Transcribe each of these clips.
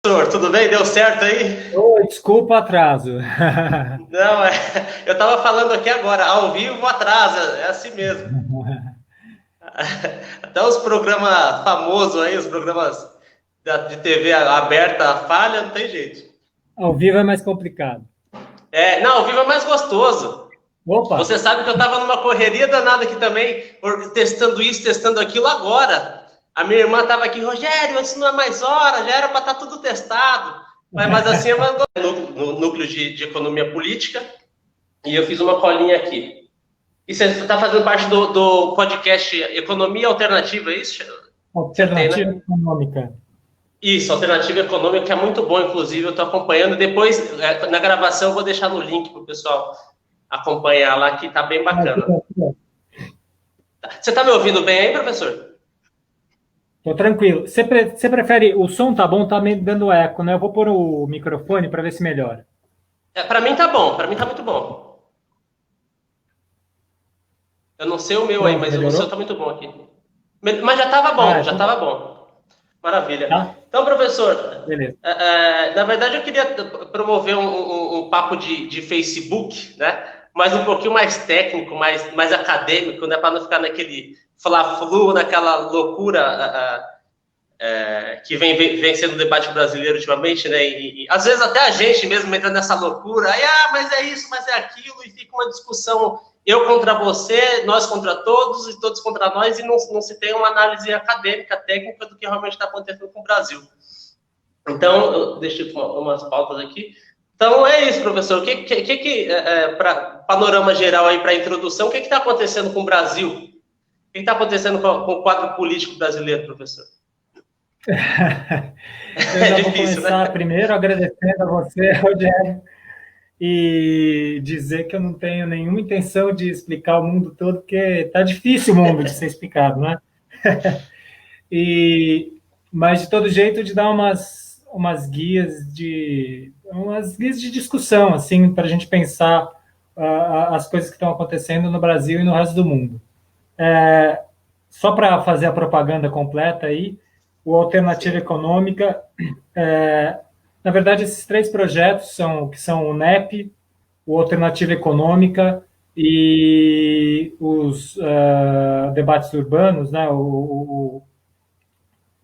Professor, tudo bem? Deu certo aí? Oi, desculpa o atraso. Não, eu estava falando aqui agora, ao vivo atrasa, é assim mesmo. Até os programas famosos aí, os programas de TV aberta falha, não tem jeito. Ao vivo é mais complicado. Não, ao vivo é mais gostoso. Opa! Você sabe que eu estava numa correria danada aqui também, testando isso, testando aquilo agora. A minha irmã estava aqui, Rogério, isso não é mais hora, já era para estar tudo testado. Mas assim é mais no núcleo de economia política, e eu fiz uma colinha aqui. E você está fazendo parte do podcast Economia Alternativa, é isso? Acertei, Alternativa né? econômica. Isso, Alternativa Econômica, que é muito bom, inclusive, eu estou acompanhando. Depois, na gravação, eu vou deixar no link para o pessoal acompanhar lá, que está bem bacana. Você está me ouvindo bem aí, professor? Tô tranquilo. Você prefere. O som tá bom, tá me dando eco, né? Eu vou pôr o microfone para ver se melhora. Para mim tá bom, para mim tá muito bom. Eu não sei o meu aí, Pronto, mas o seu melhorou? tá muito bom aqui. Mas já estava Ah, bom, já então estava bom. Maravilha. tá. Então, professor, Beleza. na verdade eu queria promover um papo de Facebook, né? Mas um pouquinho mais técnico, mais acadêmico, né? Para não ficar naquele fla-flu, naquela loucura que vem sendo o debate brasileiro ultimamente, né? E às vezes até a gente mesmo entra nessa loucura, aí, mas é isso, mas é aquilo, e fica uma discussão, eu contra você, nós contra todos, e todos contra nós, e não se tem uma análise acadêmica, técnica do que realmente está acontecendo com o Brasil. Então, eu deixei umas pautas aqui. Então, é isso, professor. Para panorama geral aí, para introdução, o que está acontecendo com o Brasil? O que está acontecendo com o quadro político brasileiro, professor? Eu É já vou difícil, começar né? primeiro agradecendo a você, Rogério, e dizer que eu não tenho nenhuma intenção de explicar o mundo todo, porque tá difícil o mundo de ser explicado, né? E, mas de todo jeito de dar umas guias de discussão assim para a gente pensar as coisas que estão acontecendo no Brasil e no resto do mundo. Só para fazer a propaganda completa aí, o Alternativa Sim. Econômica, é, na verdade esses três projetos são o NEP, o Alternativa Econômica e os debates urbanos, né,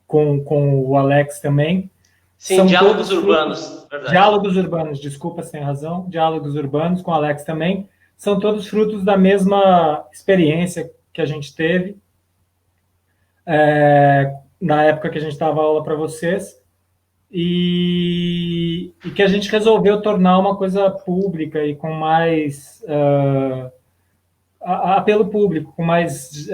com o Alex também, Sim, são diálogos todos frutos. urbanos, verdade. Diálogos urbanos, desculpa se tem razão, diálogos urbanos com o Alex também, são todos frutos da mesma experiência que a gente teve na época que a gente dava aula para vocês e que a gente resolveu tornar uma coisa pública e com mais apelo público, com mais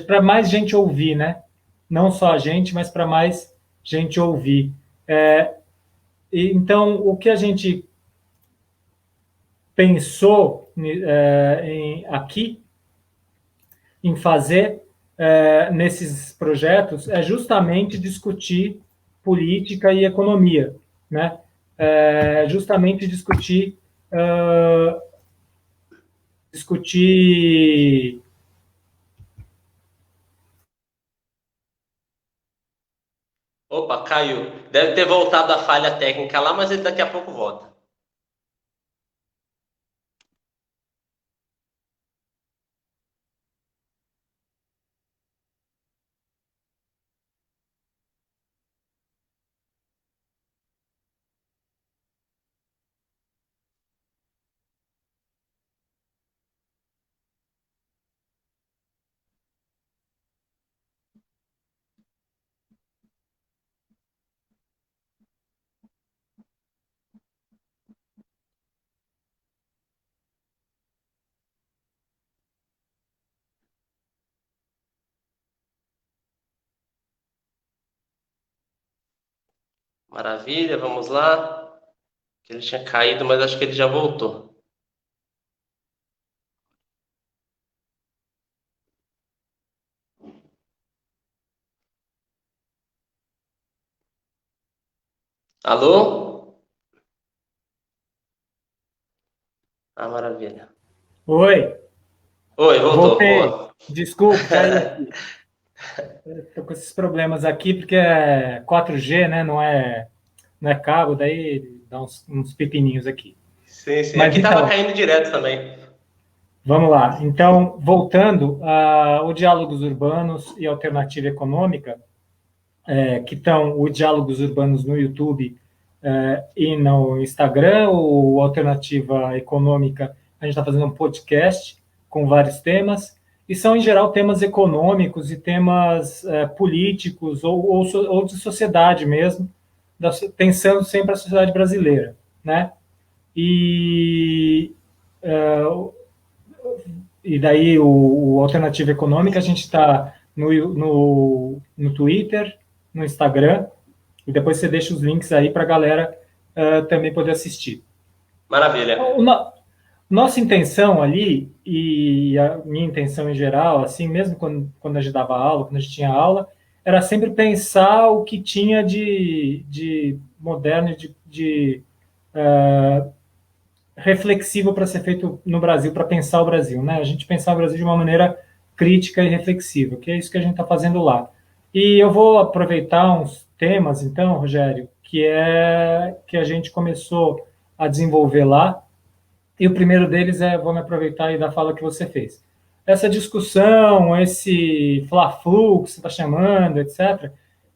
para mais gente ouvir, né? Não só a gente, mas para mais gente ouvir. Então, o que a gente pensou aqui em fazer nesses projetos é justamente discutir política e economia, né? Justamente discutir. Opa, caiu. Deve ter voltado a falha técnica lá, mas ele daqui a pouco volta. Maravilha, vamos lá. Que ele tinha caído, mas acho que ele já voltou. Alô? Ah, maravilha. Oi, Oi, voltou. voltei. Boa. Desculpe, caiu aqui. Estou com esses problemas aqui porque é 4G, né? Não é. não é cabo, daí dá uns pepininhos aqui. Sim, sim. Mas Aqui então, estava caindo direto também. vamos lá. Então, voltando ao Diálogos Urbanos e Alternativa Econômica, que estão o Diálogos Urbanos no YouTube e no Instagram, o Alternativa Econômica, a gente está fazendo um podcast com vários temas, e são, em geral, temas econômicos e temas políticos ou de sociedade mesmo, pensando sempre a sociedade brasileira, né? E, e daí o Alternativa Econômica, a gente está no Twitter, no Instagram, e depois você deixa os links aí para a galera também poder assistir. Maravilha. Nossa intenção ali, e a minha intenção em geral, assim, mesmo quando a gente dava aula, quando a gente tinha aula, era sempre pensar o que tinha de moderno, de reflexivo para ser feito no Brasil, para pensar o Brasil, né? A gente pensar o Brasil de uma maneira crítica e reflexiva, que é isso que a gente está fazendo lá. E eu vou aproveitar uns temas, então, Rogério, que a gente começou a desenvolver lá, e o primeiro deles vou me aproveitar aí da fala que você fez. Essa discussão, esse fla-flu que você está chamando, etc.,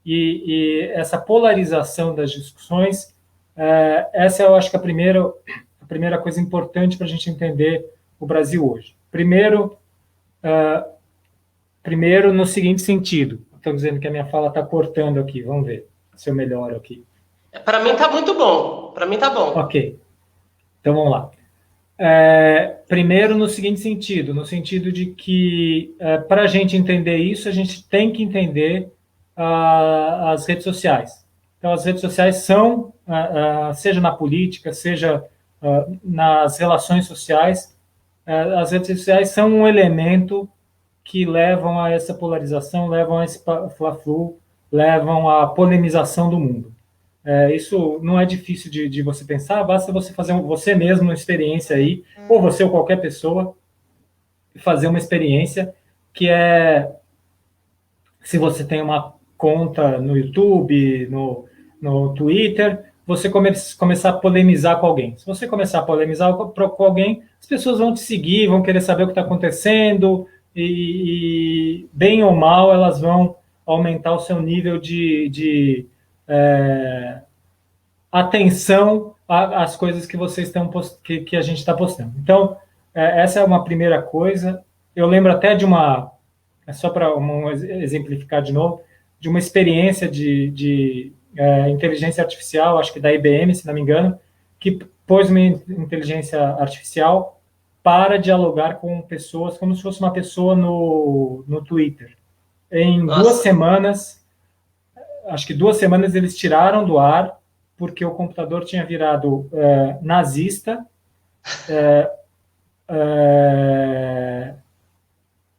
e essa polarização das discussões, essa eu acho que é a primeira coisa importante para a gente entender o Brasil hoje. Primeiro, no seguinte sentido, estão dizendo que a minha fala está cortando aqui, vamos ver se eu melhoro aqui. Para mim está muito bom, para mim está bom. Ok, então vamos lá. Primeiro, no seguinte sentido, no sentido de que para a gente entender isso, a gente tem que entender as redes sociais. Então, as redes sociais são, seja na política, seja nas relações sociais, as redes sociais são um elemento que levam a essa polarização, levam a esse fla-flu, levam à polemização do mundo. Isso não é difícil de você pensar, basta você fazer você mesmo uma experiência aí, ou você ou qualquer pessoa, fazer uma experiência que se você tem uma conta no YouTube, no Twitter, você começar a polemizar com alguém. Se você começar a polemizar com alguém, as pessoas vão te seguir, vão querer saber o que está acontecendo, e bem ou mal, elas vão aumentar o seu nível de atenção às coisas que vocês estão que a gente está postando. Então, essa é uma primeira coisa. Eu lembro até de só para exemplificar de novo, de uma experiência de inteligência artificial, acho que da IBM, se não me engano, que pôs uma inteligência artificial para dialogar com pessoas, como se fosse uma pessoa no Twitter. Em Nossa. 2 semanas, acho que 2 semanas eles tiraram do ar, porque o computador tinha virado nazista,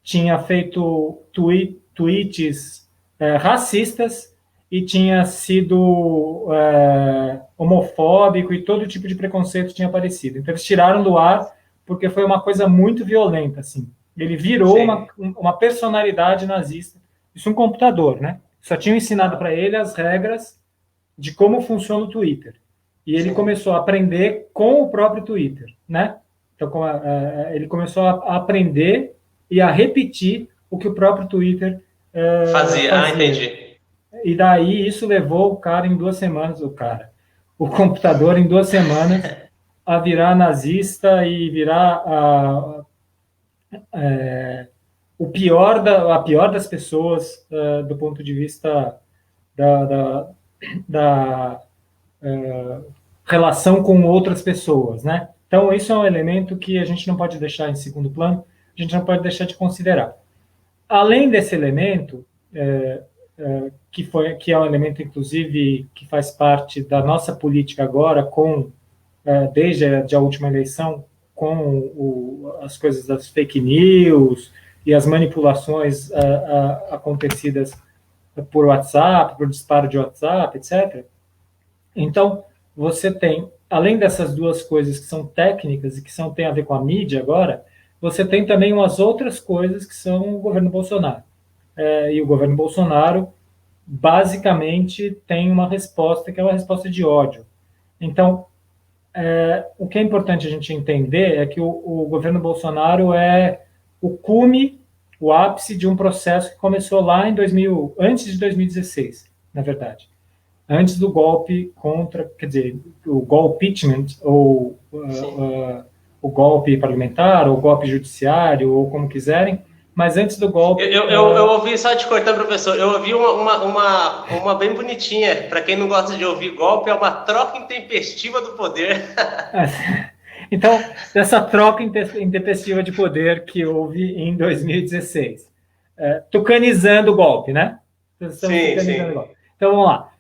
tinha feito tweets racistas e tinha sido homofóbico, e todo tipo de preconceito tinha aparecido. Então eles tiraram do ar porque foi uma coisa muito violenta, assim. Ele virou uma personalidade nazista. Isso é um computador, né? Só tinham ensinado para ele as regras de como funciona o Twitter. E ele começou a aprender com o próprio Twitter, né? Então, ele começou a aprender e a repetir o que o próprio Twitter fazia. Entendi. E daí isso levou o cara em 2 semanas, o computador em 2 semanas a virar nazista e virar a pior das pessoas do ponto de vista da relação com outras pessoas, né? Então, isso é um elemento que a gente não pode deixar em segundo plano, a gente não pode deixar de considerar. Além desse elemento, que é um elemento, inclusive, que faz parte da nossa política agora, desde a última eleição, com as coisas das fake news e as manipulações acontecidas por WhatsApp, por disparo de WhatsApp, etc. Então, você tem, além dessas 2 coisas que são técnicas e que têm a ver com a mídia agora, você tem também umas outras coisas que são o governo Bolsonaro. E o governo Bolsonaro basicamente tem uma resposta que é uma resposta de ódio. Então, o que é importante a gente entender é que o governo Bolsonaro é o cume, o ápice de um processo que começou lá em 2000, antes de 2016, na verdade. Antes do golpe contra, quer dizer, o golpeachment, ou o golpe parlamentar, ou o golpe judiciário, ou como quiserem, mas antes do golpe... Eu ouvi, só te cortando, professor, eu ouvi uma bem bonitinha. Para quem não gosta de ouvir golpe, é uma troca intempestiva do poder. Então, dessa troca intempestiva de poder que houve em 2016. Tucanizando o golpe, né? Sim, sim. O golpe. Então, vamos lá.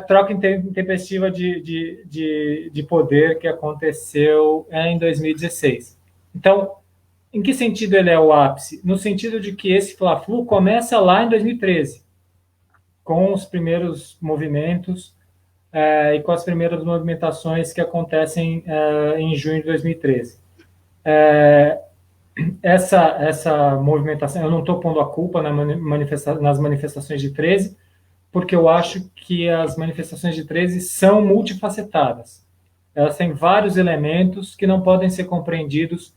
Troca intempestiva de poder que aconteceu em 2016. Então, em que sentido ele é o ápice? No sentido de que esse Fla-Flu começa lá em 2013, com os primeiros movimentos e com as primeiras movimentações que acontecem em junho de 2013. Essa movimentação, eu não estou pondo a culpa nas manifestações de 13, porque eu acho que as manifestações de 13 são multifacetadas. Elas têm vários elementos que não podem ser compreendidos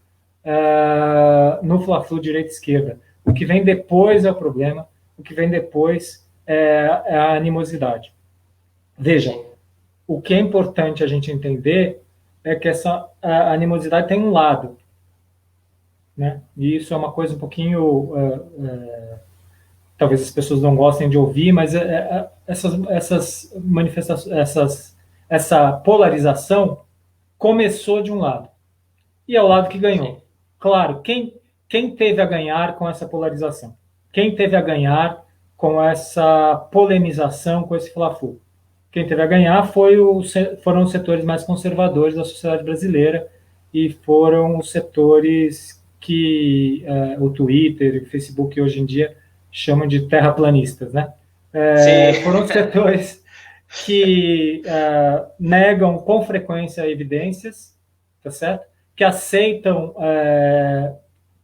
no Fla-Flu direita-esquerda. O que vem depois é o problema, o que vem depois é a animosidade. Vejam, o que é importante a gente entender é que essa animosidade tem um lado, né? E isso é uma coisa um pouquinho... talvez as pessoas não gostem de ouvir, mas essas manifestações, essa polarização começou de um lado. E é o lado que ganhou. Claro, quem teve a ganhar com essa polarização? Quem teve a ganhar com essa polemização, com esse Fla-Flu? Quem teve a ganhar foram os setores mais conservadores da sociedade brasileira e foram os setores que o Twitter e o Facebook hoje em dia chamam de terraplanistas, né? Foram os setores que negam com frequência evidências, tá certo? Que aceitam,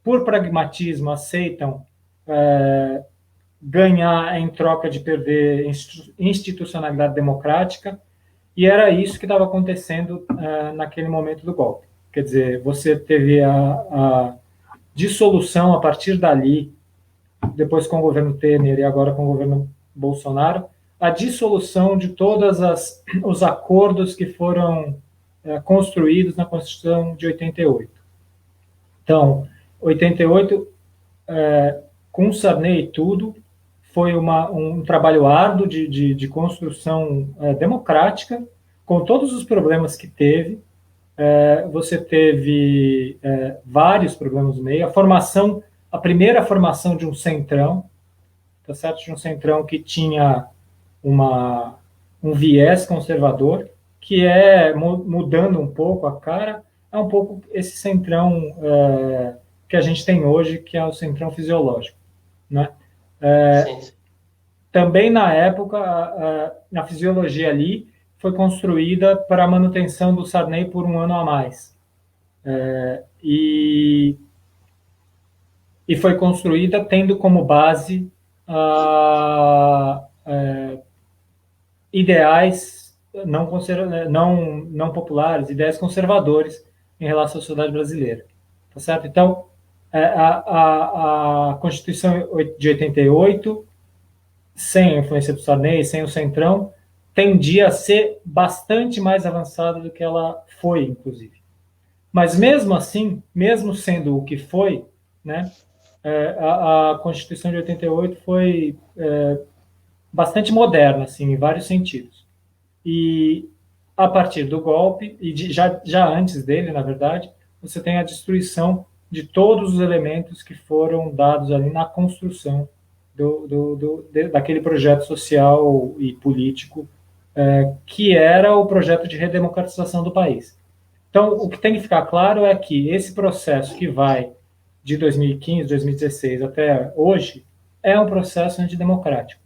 por pragmatismo, aceitam ganhar em troca de perder institucionalidade democrática, e era isso que estava acontecendo naquele momento do golpe. Quer dizer, você teve a dissolução a partir dali, depois com o governo Temer e agora com o governo Bolsonaro, a dissolução de todos os acordos que foram construídos na Constituição de 88. Então, 88, com Sarney e tudo, foi um trabalho árduo de construção democrática, com todos os problemas que teve. Você teve vários problemas no meio. A primeira formação de um centrão, tá certo? De um centrão que tinha um viés conservador, que mudando um pouco a cara, é um pouco esse centrão que a gente tem hoje, que é o centrão fisiológico, né? Também na época, a fisiologia ali foi construída para a manutenção do Sarney por um ano a mais. E foi construída tendo como base ideais não populares, ideias conservadores em relação à sociedade brasileira. Tá certo? Então, a Constituição de 88, sem a influência do Sarney, sem o Centrão, tendia a ser bastante mais avançada do que ela foi, inclusive. Mas mesmo assim, mesmo sendo o que foi, né, a Constituição de 88 foi bastante moderna, assim, em vários sentidos. E a partir do golpe, e já antes dele, na verdade, você tem a destruição de todos os elementos que foram dados ali na construção daquele projeto social e político que era o projeto de redemocratização do país. Então, o que tem que ficar claro é que esse processo que vai de 2015, 2016 até hoje é um processo antidemocrático,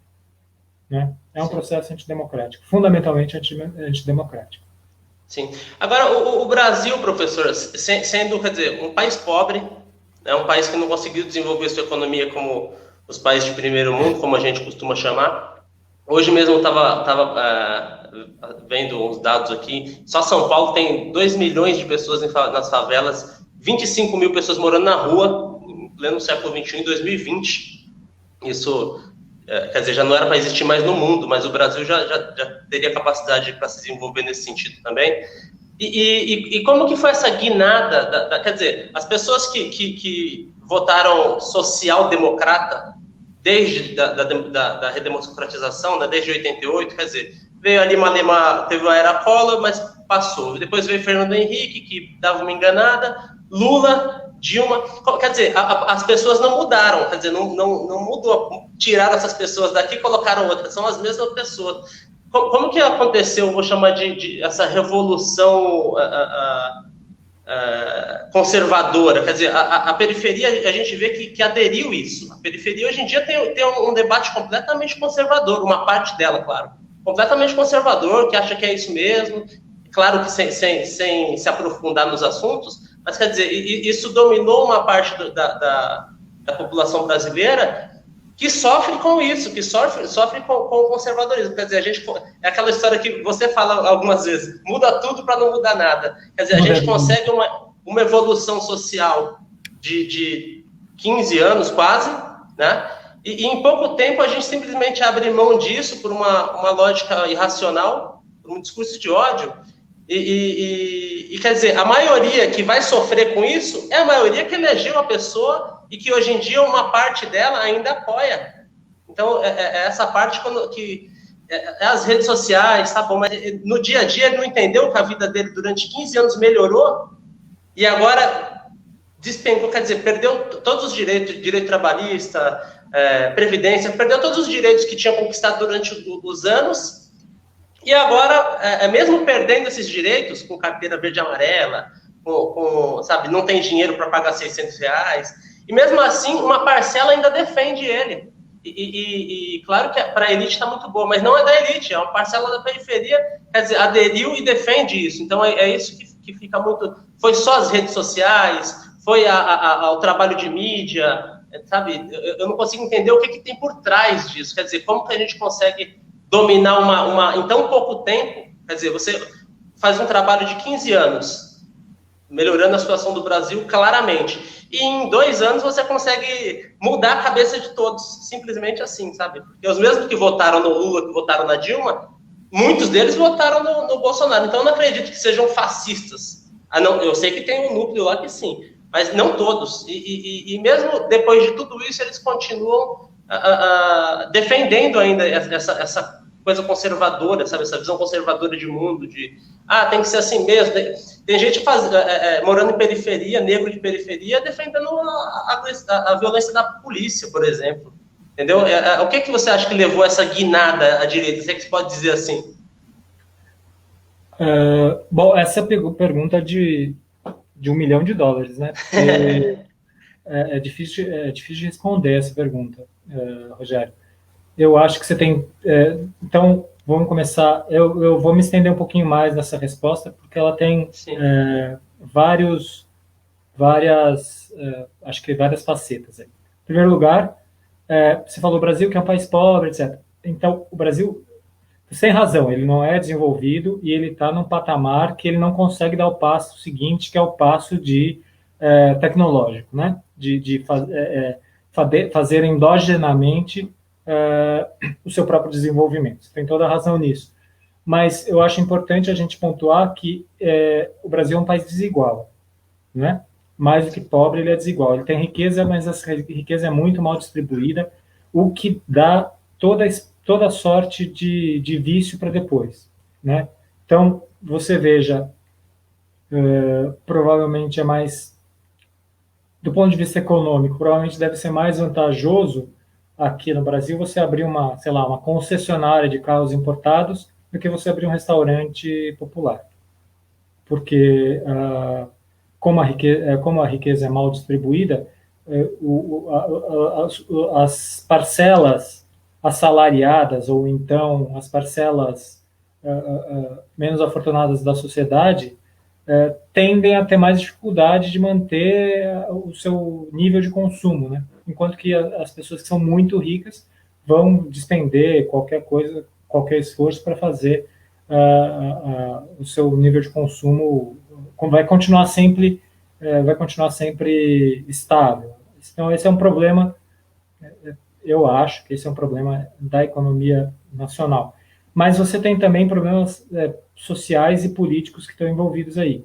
né? É um processo antidemocrático, fundamentalmente antidemocrático. Sim. Agora, o Brasil, professor, sendo, quer dizer, um país pobre, né, um país que não conseguiu desenvolver sua economia como os países de primeiro mundo, como a gente costuma chamar, Hoje mesmo eu estava vendo uns dados aqui. Só São Paulo tem 2 milhões de pessoas nas favelas, 25 mil pessoas morando na rua, em pleno século XXI, em 2020. Isso, quer dizer, já não era para existir mais no mundo, mas o Brasil já teria capacidade para se desenvolver nesse sentido também. E como que foi essa guinada? Quer dizer, as pessoas que votaram social-democrata desde da redemocratização, né, desde 88, quer dizer, veio ali teve a era Collor, mas passou. Depois veio Fernando Henrique, que dava uma enganada, Lula, Dilma, quer dizer, as pessoas não mudaram, quer dizer, não mudou, tiraram essas pessoas daqui e colocaram outras, são as mesmas pessoas. Como que aconteceu, vou chamar de essa revolução conservadora? Quer dizer, a periferia, a gente vê que aderiu isso. A periferia, hoje em dia, tem um debate completamente conservador, uma parte dela, claro, completamente conservador, que acha que é isso mesmo, claro que sem se aprofundar nos assuntos, mas, quer dizer, isso dominou uma parte da população brasileira que sofre com isso, que sofre com o conservadorismo. Quer dizer, é aquela história que você fala algumas vezes, muda tudo para não mudar nada. Quer dizer, a gente consegue uma evolução social de 15 anos quase, né? E em pouco tempo a gente simplesmente abre mão disso por uma lógica irracional, por um discurso de ódio. E quer dizer, a maioria que vai sofrer com isso é a maioria que elegeu a pessoa e que hoje em dia uma parte dela ainda apoia. Então, essa parte as redes sociais, tá bom, mas no dia a dia ele não entendeu que a vida dele durante 15 anos melhorou e agora despencou, quer dizer, perdeu todos os direitos, direito trabalhista, previdência, perdeu todos os direitos que tinha conquistado durante os anos e agora, mesmo perdendo esses direitos, com carteira verde e amarela, sabe, não tem dinheiro para pagar R$600, e mesmo assim, uma parcela ainda defende ele. E claro que para a elite está muito boa, mas não é da elite, é uma parcela da periferia, quer dizer, aderiu e defende isso. Então, é isso que fica muito... Foi só as redes sociais, foi ao trabalho de mídia, sabe? Eu não consigo entender o que tem por trás disso. Quer dizer, como que a gente consegue dominar em tão pouco tempo? Quer dizer, você faz um trabalho de 15 anos, melhorando a situação do Brasil claramente. E em 2 anos você consegue mudar a cabeça de todos, simplesmente assim, sabe? Porque os mesmos que votaram no Lula, que votaram na Dilma, muitos deles votaram no Bolsonaro. Então eu não acredito que sejam fascistas. Não, eu sei que tem um núcleo lá que sim, mas não todos. E mesmo depois de tudo isso, eles continuam defendendo ainda essa coisa conservadora, sabe? Essa visão conservadora de mundo, tem que ser assim mesmo. Tem gente morando em periferia, negro de periferia, defendendo a violência da polícia, por exemplo. Entendeu? O que você acha que levou essa guinada à direita? Você que pode dizer assim? Bom, essa é a pergunta de $1 milhão, né? Porque é difícil de responder essa pergunta, Rogério. Eu acho que você tem... então, vamos começar... Eu vou me estender um pouquinho mais nessa resposta, porque ela tem acho que várias facetas. Aí. Em primeiro lugar, você falou o Brasil, que é um país pobre, etc. Então, o Brasil, sem razão, ele não é desenvolvido e ele está num patamar que ele não consegue dar o passo seguinte, que é o passo tecnológico, né? De fazer endogenamente o seu próprio desenvolvimento. Você tem toda a razão nisso. Mas eu acho importante a gente pontuar que o Brasil é um país desigual, né? Mais do que pobre, ele é desigual. Ele tem riqueza, mas essa riqueza é muito mal distribuída, o que dá toda sorte de vício para depois, né? Então, você veja, provavelmente é mais, do ponto de vista econômico, provavelmente deve ser mais vantajoso aqui no Brasil você abrir uma concessionária de carros importados do que você abrir um restaurante popular. Porque, como a riqueza é mal distribuída, as parcelas assalariadas, ou então as parcelas menos afortunadas da sociedade, tendem a ter mais dificuldade de manter o seu nível de consumo, né? Enquanto que as pessoas que são muito ricas vão despender qualquer coisa, qualquer esforço para fazer o seu nível de consumo vai continuar sempre estável. Então, esse é um problema, eu acho que esse é um problema da economia nacional. Mas você tem também problemas sociais e políticos que estão envolvidos aí.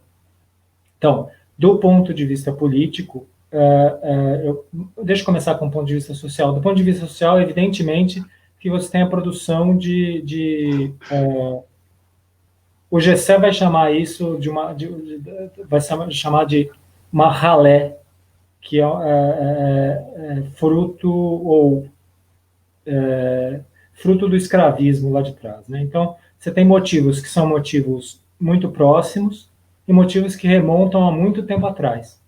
Então, do ponto de vista político, deixa eu começar com o ponto de vista social. Do ponto de vista social, evidentemente, que você tem a produção o GCE vai chamar isso vai chamar de uma ralé, que é fruto do escravismo lá de trás, né? Então, você tem motivos que são motivos muito próximos e motivos que remontam a muito tempo atrás.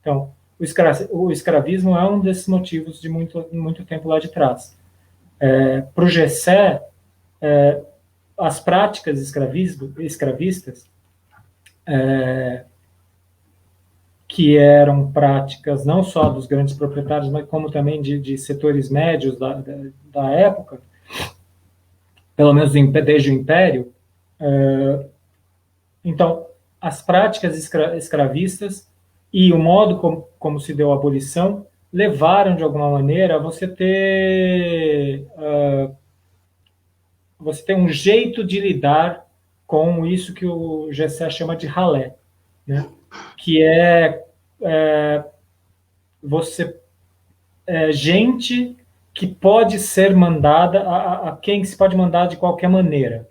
Então, o escravismo é um desses motivos de muito tempo lá de trás. Para o GCE, as práticas escravistas, que eram práticas não só dos grandes proprietários, mas como também de setores médios da época, pelo menos desde o Império. Então, as práticas escravistas e o modo como se deu a abolição levaram, de alguma maneira, a você ter um jeito de lidar com isso que o GCE chama de ralé, né? Que gente que pode ser mandada a quem se pode mandar de qualquer maneira,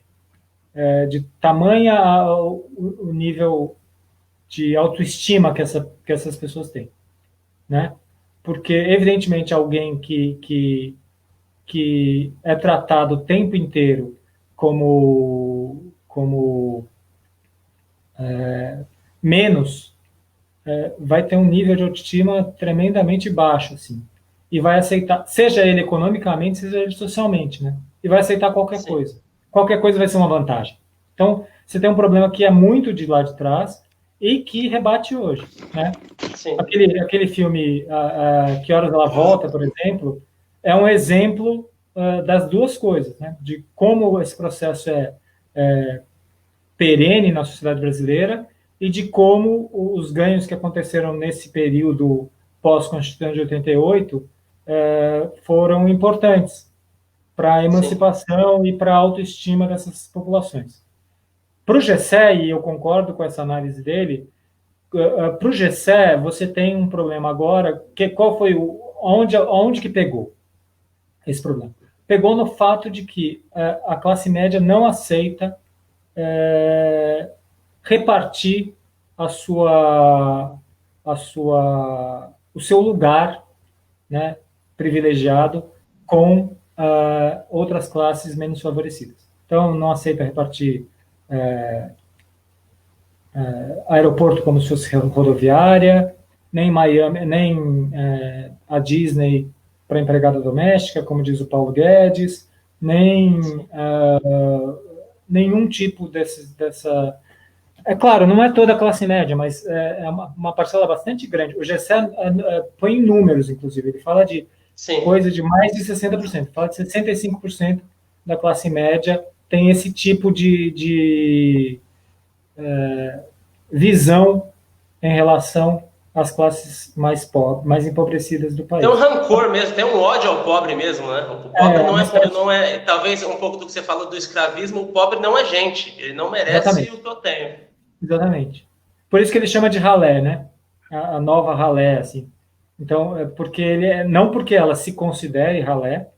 de tamanha o nível de autoestima que essas pessoas têm, né? Porque, evidentemente, alguém que é tratado o tempo inteiro como menos, vai ter um nível de autoestima tremendamente baixo, assim, e vai aceitar, seja ele economicamente, seja ele socialmente, né? E vai aceitar qualquer Sim. coisa. Qualquer coisa vai ser uma vantagem. Então, você tem um problema que é muito de lá de trás e que rebate hoje, né? Sim. Aquele filme Que Horas Ela Volta, por exemplo, é um exemplo das duas coisas, né? De como esse processo é perene na sociedade brasileira e de como os ganhos que aconteceram nesse período pós-Constituição de 88 foram importantes para a emancipação e para a autoestima dessas populações. Para o GCE, e eu concordo com essa análise dele, para o GCE você tem um problema agora, qual foi onde que pegou esse problema? Pegou no fato de que a classe média não aceita repartir o seu lugar, né, privilegiado com outras classes menos favorecidas. Então, não aceita repartir aeroporto como se fosse rodoviária, nem Miami, nem a Disney para empregada doméstica, como diz o Paulo Guedes, nem nenhum tipo dessa... É claro, não é toda a classe média, mas é uma parcela bastante grande. O GCE põe em números, inclusive. Ele fala de coisa de mais de 60%. Fala de 65% da classe média tem esse tipo de visão em relação às classes mais pobres, mais empobrecidas do país. Tem um rancor mesmo, tem um ódio ao pobre mesmo, né? O pobre não é, talvez um pouco do que você falou do escravismo, o pobre não é gente, ele não merece Exatamente. O que eu tenho. Exatamente. Por isso que ele chama de ralé, né? A nova ralé, assim. Então, porque não porque ela se considere ralé,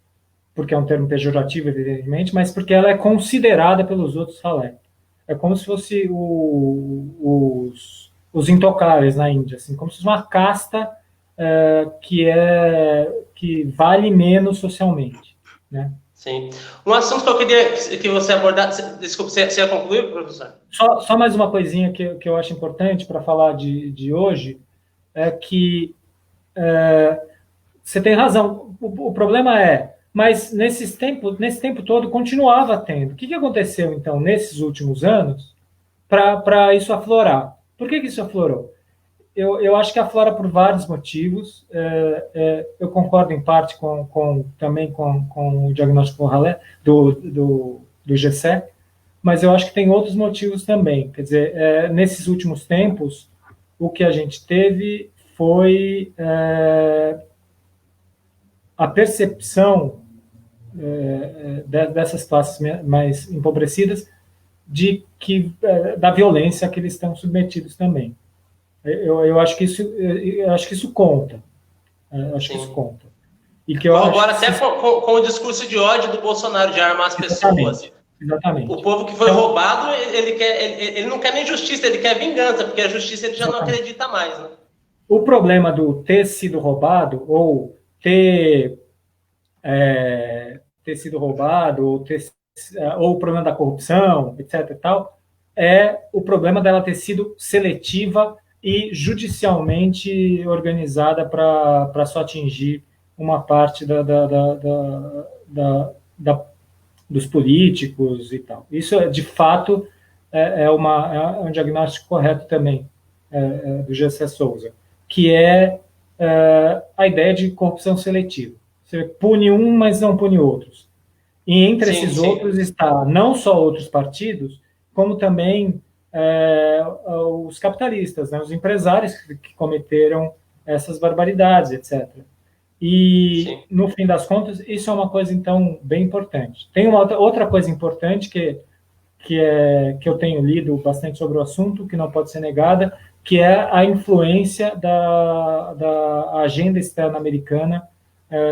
porque é um termo pejorativo, evidentemente, mas porque ela é considerada pelos outros ralé. É como se fosse os intocáveis na Índia, assim, como se fosse uma casta que vale menos socialmente, né? Sim. Um assunto que eu queria que você abordasse... Desculpa, você ia concluir, professor? Só mais uma coisinha que eu acho importante para falar de hoje, é que você tem razão. O problema mas nesse tempo todo continuava tendo. O que aconteceu, então, nesses últimos anos para isso aflorar? Por que isso aflorou? eu acho que aflora por vários motivos. Eu concordo em parte também com o diagnóstico do GCE, mas eu acho que tem outros motivos também. Quer dizer, nesses últimos tempos, o que a gente teve foi a percepção dessas classes mais empobrecidas da violência que eles estão submetidos também. Eu acho que isso conta. Acho que isso conta. E que agora, até com o discurso de ódio do Bolsonaro, de armar as pessoas. Exatamente. O povo que foi roubado, ele não quer nem justiça, ele quer vingança, porque a justiça ele já não acredita mais. Né? O problema do ter sido roubado, ou ter sido roubado, ou o problema da corrupção, etc. e tal, é o problema dela ter sido seletiva e judicialmente organizada para só atingir uma parte dos políticos e tal. Isso, de fato, é um diagnóstico correto também do Gessé Souza, que é a ideia de corrupção seletiva. Você pune um, mas não pune outros. E entre esses outros está não só outros partidos, como também os capitalistas, né, os empresários que cometeram essas barbaridades, etc. E, no fim das contas, isso é uma coisa, então, bem importante. Tem uma outra coisa importante que eu tenho lido bastante sobre o assunto, que não pode ser negada, que é a influência da agenda externa americana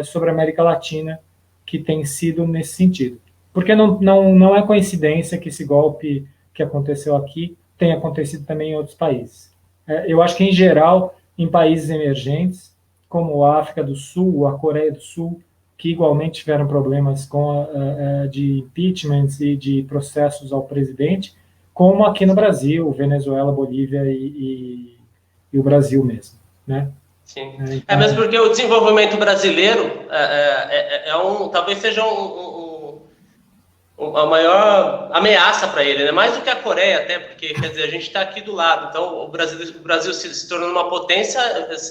sobre a América Latina, que tem sido nesse sentido. Porque não é coincidência que esse golpe que aconteceu aqui tenha acontecido também em outros países. Eu acho que, em geral, em países emergentes, como a África do Sul, a Coreia do Sul, que igualmente tiveram problemas de impeachments e de processos ao presidente, como aqui no Brasil, Venezuela, Bolívia e o Brasil mesmo, né? Sim. Então, mesmo porque o desenvolvimento brasileiro talvez seja a maior ameaça para ele, né? Mais do que a Coreia, até, porque, quer dizer, a gente está aqui do lado. Então, o Brasil se tornando uma potência,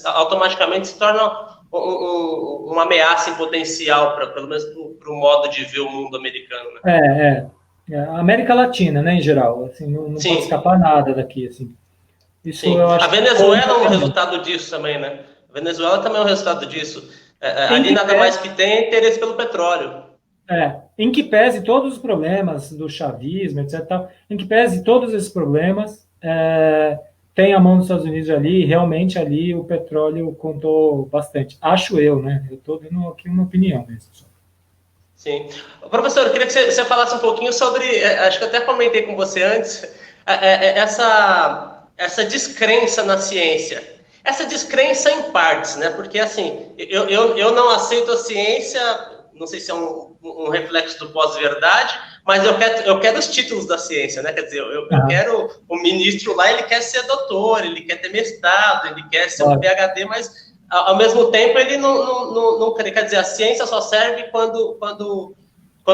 automaticamente se torna uma ameaça em potencial, pelo menos para o modo de ver o mundo americano. Né? A América Latina, né, em geral. Assim, não pode escapar nada daqui, assim. Isso, eu acho. A Venezuela é um resultado disso também, né? A Venezuela também é um resultado disso. Ali nada mais que tem é interesse pelo petróleo. Em que pese todos os problemas do chavismo, etc. Em que pese todos esses problemas, tem a mão dos Estados Unidos ali, e realmente ali o petróleo contou bastante. Acho eu, né? Eu estou dando aqui uma opinião mesmo. Sim. Professor, eu queria que você falasse um pouquinho sobre, acho que eu até comentei com você antes, essa descrença na ciência. Essa descrença em partes, né? Porque, assim, eu não aceito a ciência, não sei se é um reflexo do pós-verdade, mas eu quero os títulos da ciência, né? Quer dizer, eu quero o ministro lá, ele quer ser doutor, ele quer ter mestrado, ele quer ser um PhD, mas ao mesmo tempo ele não quer dizer, a ciência só serve quando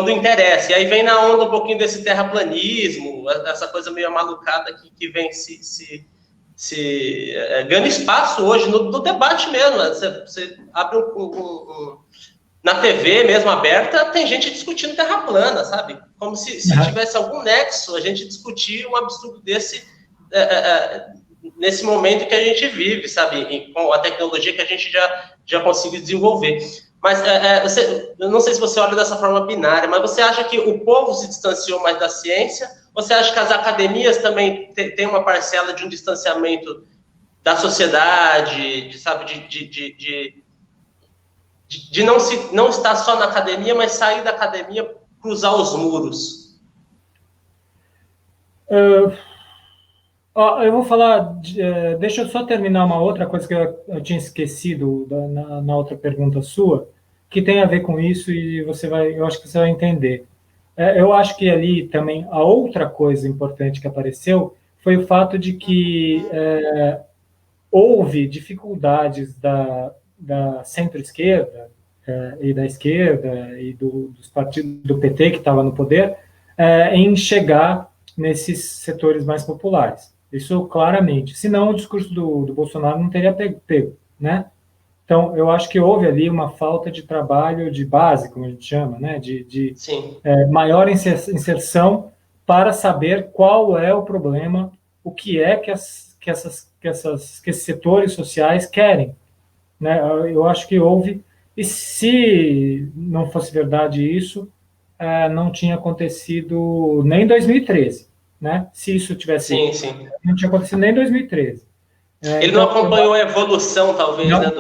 interessa. E aí vem na onda um pouquinho desse terraplanismo, essa coisa meio malucada que vem ganha espaço hoje no debate mesmo. Você abre na TV mesmo aberta, tem gente discutindo terra plana, sabe? Como se tivesse algum nexo a gente discutir um absurdo desse nesse momento que a gente vive, sabe? Com a tecnologia que a gente já conseguiu desenvolver. Mas eu não sei se você olha dessa forma binária, mas você acha que o povo se distanciou mais da ciência? Você acha que as academias também têm uma parcela de um distanciamento da sociedade, sabe, de não estar só na academia, mas sair da academia, cruzar os muros? Eu vou falar, deixa eu só terminar uma outra coisa que eu tinha esquecido na outra pergunta sua, que tem a ver com isso e eu acho que você vai entender. Eu acho que ali também a outra coisa importante que apareceu foi o fato de que houve dificuldades da centro-esquerda e da esquerda e dos partidos do PT que estava no poder em chegar nesses setores mais populares. Isso claramente. Senão, o discurso do Bolsonaro não teria pego, né? Então, eu acho que houve ali uma falta de trabalho de base, como a gente chama, né? De Sim, maior inserção para saber qual é o problema, o que é que esses setores sociais querem, né? Eu acho que houve, e se não fosse verdade isso, não tinha acontecido nem em 2013, né? Se isso tivesse, sim, sim. não tinha acontecido nem em 2013. Ele não Então, acompanhou a evolução, talvez, não, né,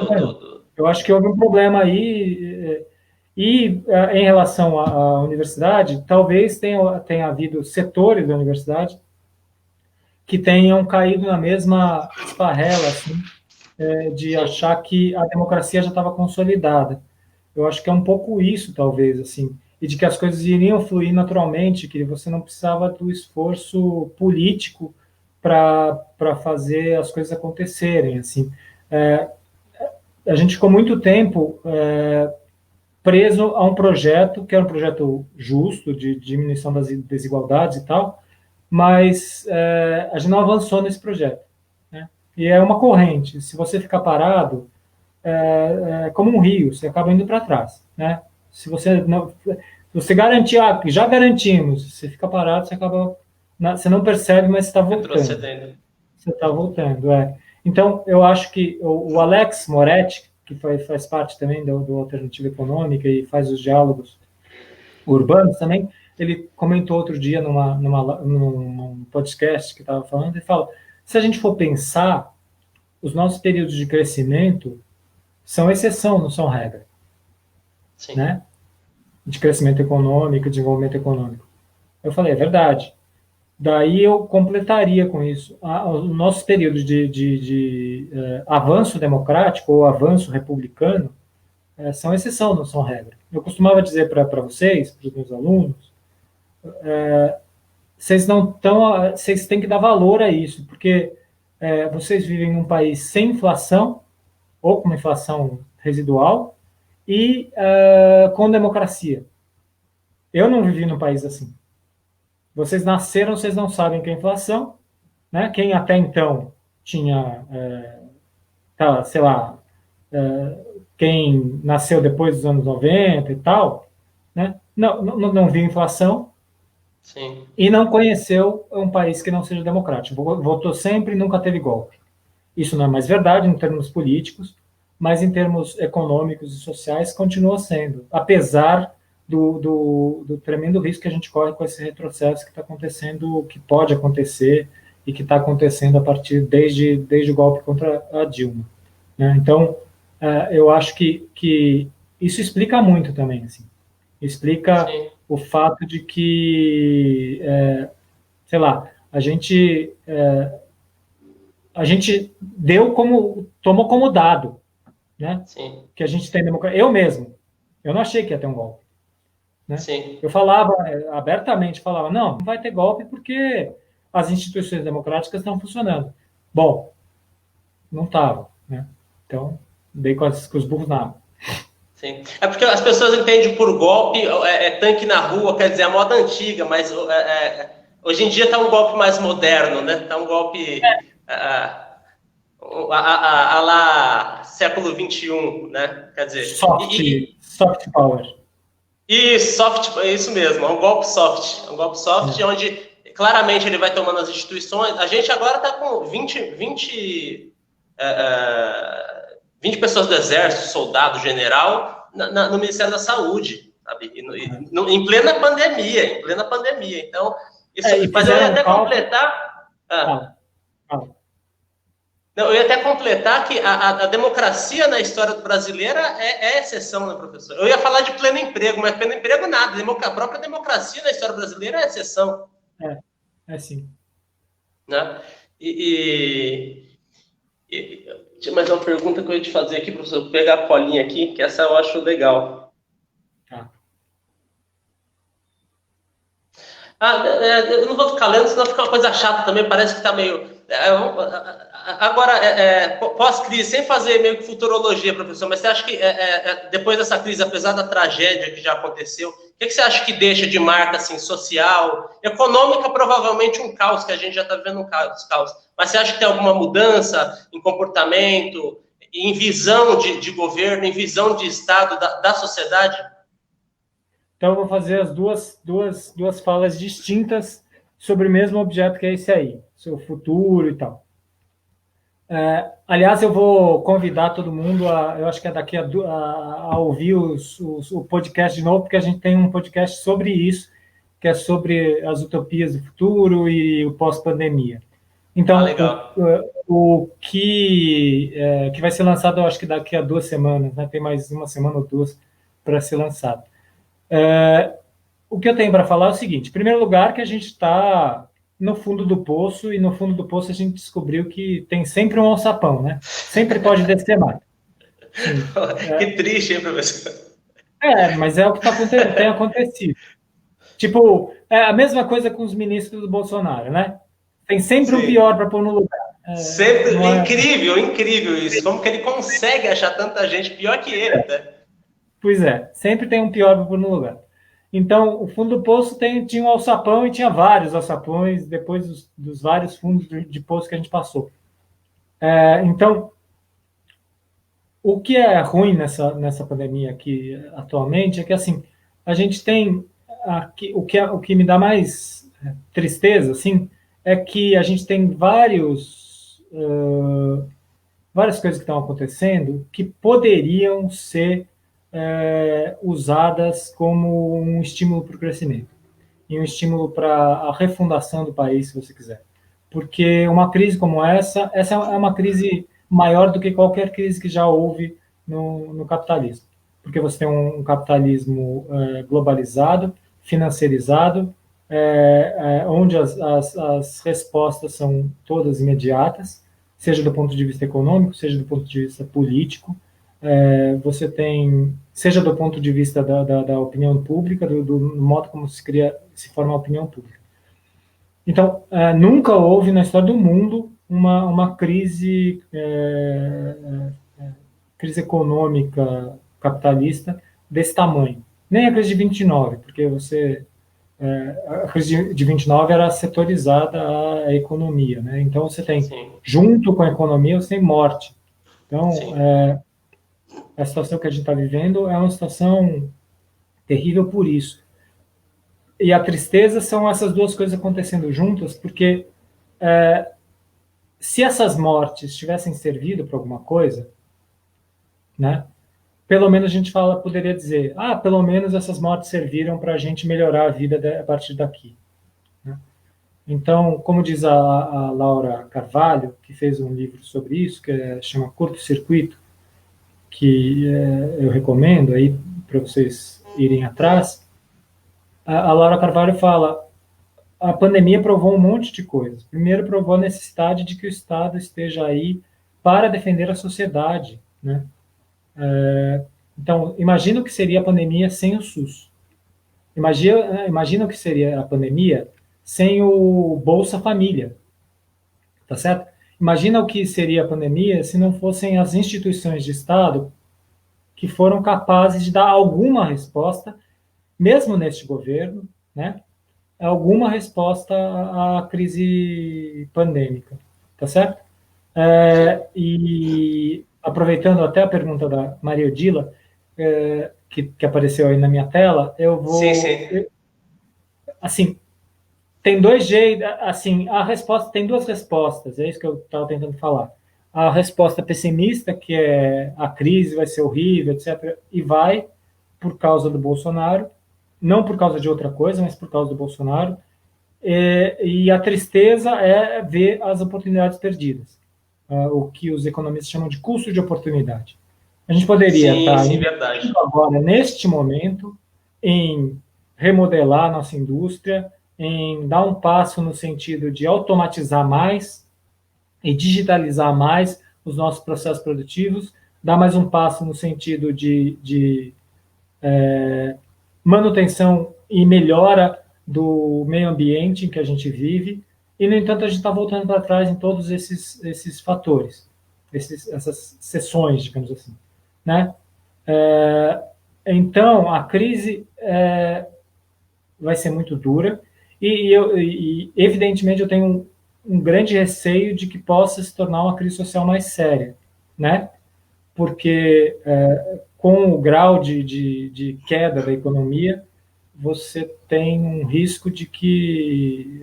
eu acho que houve um problema aí, e em relação à universidade, talvez tenha havido setores da universidade que tenham caído na mesma esparrela, assim, de Sim, achar que a democracia já estava consolidada. Eu acho que é um pouco isso, talvez, assim, e de que as coisas iriam fluir naturalmente, que você não precisava do esforço político para fazer as coisas acontecerem, assim. É, a gente ficou muito tempo preso a um projeto que era um projeto justo de diminuição das desigualdades e tal, mas a gente não avançou nesse projeto, né? E é uma corrente. Se você ficar parado, é como um rio, você acaba indo para trás, né? Se você não, se você garantir, já garantimos, você fica parado, você acaba, você não percebe, mas está voltando. retrocedendo. Você está voltando, é. Então, eu acho que o Alex Moretti, que faz parte também do Alternativa Econômica e faz os diálogos urbanos também, ele comentou outro dia num podcast que estava falando, ele fala, se a gente for pensar, os nossos períodos de crescimento são exceção, não são regra, Sim, né? De crescimento econômico, desenvolvimento econômico. Eu falei, é verdade. Daí eu completaria com isso. O nosso período de avanço democrático ou avanço republicano são exceção, não são regra. Eu costumava dizer para vocês, para os meus alunos, vocês não estão, vocês têm que dar valor a isso, porque vocês vivem num país sem inflação ou com uma inflação residual e com democracia. Eu não vivi num país assim. Vocês nasceram, vocês não sabem o que é inflação, né? Quem até então tinha, sei lá, quem nasceu depois dos anos 90 e tal, né? Não viu inflação sim. e não conheceu um país que não seja democrático. Votou sempre e nunca teve golpe. Isso não é mais verdade em termos políticos, mas em termos econômicos e sociais continua sendo, apesar do tremendo risco que a gente corre com esse retrocesso que está acontecendo, que pode acontecer e que está acontecendo a partir desde o golpe contra a Dilma, né? Então, eu acho que isso explica muito também, assim. Explica Sim. o fato de que, sei lá, a gente tomou como dado, né? Sim, Que a gente tem democracia. Eu mesmo, eu não achei que ia ter um golpe, né? sim. Eu falava abertamente, falava, não vai ter golpe porque as instituições democráticas estão funcionando. Bom, não estava, né? Então, dei com os burros na água. Sim. É porque as pessoas entendem por golpe, tanque na rua, quer dizer, a moda antiga, mas hoje em dia está um golpe mais moderno, né? Está um golpe a lá século XXI, né? Quer dizer, Soft power. Isso mesmo, é um golpe soft. É um golpe soft onde claramente ele vai tomando as instituições. A gente agora está com 20 pessoas do Exército, soldado, general, no Ministério da Saúde, sabe? Em plena pandemia. Então, isso, mas eu ia até completar. Não, eu ia até completar que a democracia na história brasileira é exceção, né, professor? Eu ia falar de pleno emprego, mas pleno emprego nada. A própria democracia na história brasileira é exceção. É sim. Né? Tinha mais uma pergunta que eu ia te fazer aqui, professor. Vou pegar a colinha aqui, que essa eu acho legal. Eu não vou ficar lendo, senão fica uma coisa chata também. Parece que está meio... Agora, pós-crise, sem fazer meio que futurologia, professor, mas você acha que depois dessa crise, apesar da tragédia que já aconteceu, o que você acha que deixa de marca assim, social, econômica, provavelmente um caos, que a gente já está vivendo um caos, mas você acha que tem alguma mudança em comportamento, em visão de governo, em visão de Estado, da sociedade? Então, eu vou fazer as duas falas distintas sobre o mesmo objeto que é esse aí, seu futuro e tal. Aliás, eu vou convidar todo mundo eu acho que é daqui a ouvir o podcast de novo, porque a gente tem um podcast sobre isso, que é sobre as utopias do futuro e o pós-pandemia. Então, o que vai ser lançado, eu acho que daqui a 2 semanas, né? Tem mais 1 semana ou 2 para ser lançado. O que eu tenho para falar é o seguinte: em primeiro lugar, que a gente está no fundo do poço, e no fundo do poço a gente descobriu que tem sempre um alçapão, né? Sempre pode descer mais. Que triste, hein, professor? Mas é o que tem acontecido. Tipo, é a mesma coisa com os ministros do Bolsonaro, né? Tem sempre um pior para pôr no lugar. Sempre, incrível isso. Como que ele consegue achar tanta gente pior que ele, até? Pois é, sempre tem um pior para pôr no lugar. Então, o fundo do poço tinha um alçapão e tinha vários alçapões depois dos vários fundos de poço que a gente passou. Então, o que é ruim nessa pandemia aqui atualmente é que, assim, a gente tem o que me dá mais tristeza, assim, é que a gente tem várias coisas que estão acontecendo que poderiam ser usadas como um estímulo para o crescimento e um estímulo para a refundação do país, se você quiser. Porque uma crise como essa é uma crise maior do que qualquer crise que já houve no capitalismo. Porque você tem um capitalismo globalizado, financiarizado, onde as respostas são todas imediatas, seja do ponto de vista econômico, seja do ponto de vista político. Você tem, seja do ponto de vista da opinião pública, do modo como se forma a opinião pública. Então, nunca houve na história do mundo uma crise econômica capitalista desse tamanho. Nem a crise de 29, porque a crise de 29 era setorizada a economia, né? Então, você tem, junto com a economia, você tem morte. Então, a situação que a gente está vivendo é uma situação terrível por isso. E a tristeza são essas duas coisas acontecendo juntas, porque se essas mortes tivessem servido para alguma coisa, né, pelo menos a gente poderia dizer, pelo menos essas mortes serviram para a gente melhorar a vida a partir daqui. Né? Então, como diz a Laura Carvalho, que fez um livro sobre isso, que chama Curto Circuito, que eu recomendo aí para vocês irem atrás, a Laura Carvalho fala: a pandemia provou um monte de coisas. Primeiro, provou a necessidade de que o Estado esteja aí para defender a sociedade, né? Então, imagina o que seria a pandemia sem o SUS. Imagina o que seria a pandemia sem o Bolsa Família, tá certo? Imagina o que seria a pandemia se não fossem as instituições de Estado que foram capazes de dar alguma resposta, mesmo neste governo, né? Alguma resposta à crise pandêmica, tá certo? E aproveitando até a pergunta da Maria Odila, que apareceu aí na minha tela, eu vou... Sim. Assim, tem dois jeitos, assim, tem duas respostas, é isso que eu estava tentando falar. A resposta pessimista, que é a crise vai ser horrível, etc., e vai por causa do Bolsonaro, não por causa de outra coisa, mas por causa do Bolsonaro. E a tristeza é ver as oportunidades perdidas, o que os economistas chamam de custo de oportunidade. A gente poderia estar investindo agora, neste momento, em remodelar a nossa indústria, em dar um passo no sentido de automatizar mais e digitalizar mais os nossos processos produtivos, dar mais um passo no sentido de manutenção e melhora do meio ambiente em que a gente vive, e, no entanto, a gente está voltando para trás em todos esses fatores, essas seções, digamos assim, né? Então, a crise vai ser muito dura e evidentemente, eu tenho um grande receio de que possa se tornar uma crise social mais séria, né? Porque com o grau de queda da economia, você tem um risco de que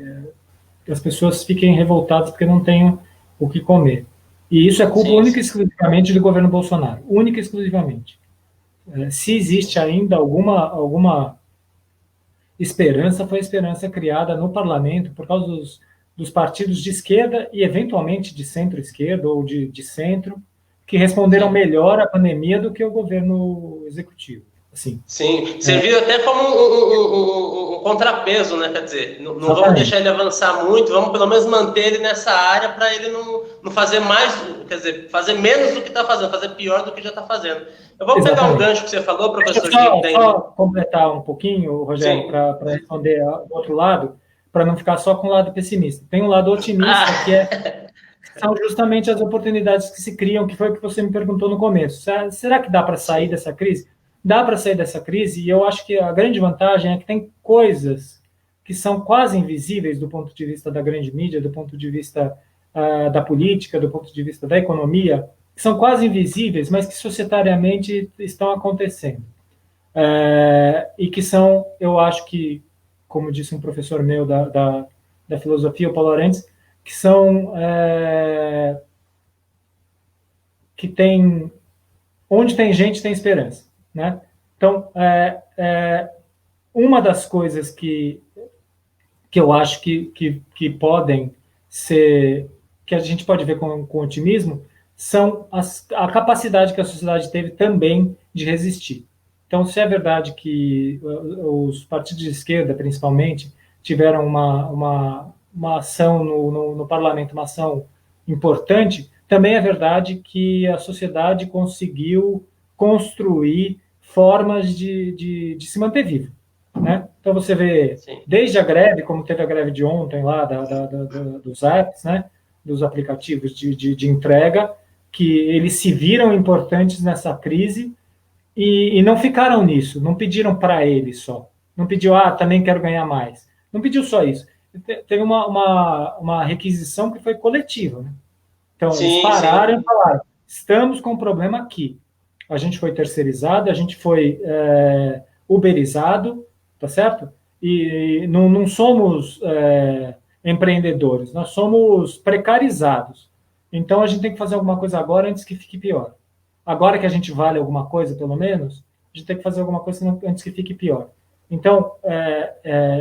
as pessoas fiquem revoltadas porque não têm o que comer. E isso é culpa única e exclusivamente do governo Bolsonaro. Única e exclusivamente. Se existe ainda alguma esperança, foi a esperança criada no parlamento por causa dos partidos de esquerda e, eventualmente, de centro-esquerda ou de centro, que responderam melhor à pandemia do que o governo executivo. Assim, sim, serviu até como um contrapeso, né? Quer dizer, não vamos deixar ele avançar muito, vamos pelo menos manter ele nessa área para ele não fazer mais, quer dizer, fazer menos do que está fazendo, fazer pior do que já está fazendo. Eu vou pegar um gancho que você falou, professor Gil. Só completar um pouquinho, Rogério, para responder do outro lado, para não ficar só com o lado pessimista. Tem um lado otimista, que são justamente as oportunidades que se criam, que foi o que você me perguntou no começo. Será que dá para sair dessa crise? Dá para sair dessa crise, e eu acho que a grande vantagem é que tem coisas que são quase invisíveis do ponto de vista da grande mídia, do ponto de vista da política, do ponto de vista da economia, que são quase invisíveis, mas que societariamente estão acontecendo. E que são, eu acho que, como disse um professor meu da filosofia, o Paulo Arantes, que são que tem onde tem gente tem esperança, né? Então, uma das coisas que eu acho que podem ser, que a gente pode ver com otimismo, são a capacidade que a sociedade teve também de resistir. Então, se é verdade que os partidos de esquerda, principalmente, tiveram uma ação no parlamento, uma ação importante, também é verdade que a sociedade conseguiu construir formas de se manter vivo, né? Então você vê, desde a greve, como teve a greve de ontem lá, dos apps, né? Dos aplicativos de entrega, que eles se viram importantes nessa crise e não ficaram nisso, não pediram para eles só. Não pediu, também quero ganhar mais. Não pediu só isso. Teve uma requisição que foi coletiva, né? Então, eles pararam e falaram, estamos com um problema aqui. A gente foi terceirizado, a gente foi uberizado, tá certo? E não somos empreendedores, nós somos precarizados. Então, a gente tem que fazer alguma coisa agora antes que fique pior. Agora que a gente vale alguma coisa, pelo menos, a gente tem que fazer alguma coisa antes que fique pior. Então,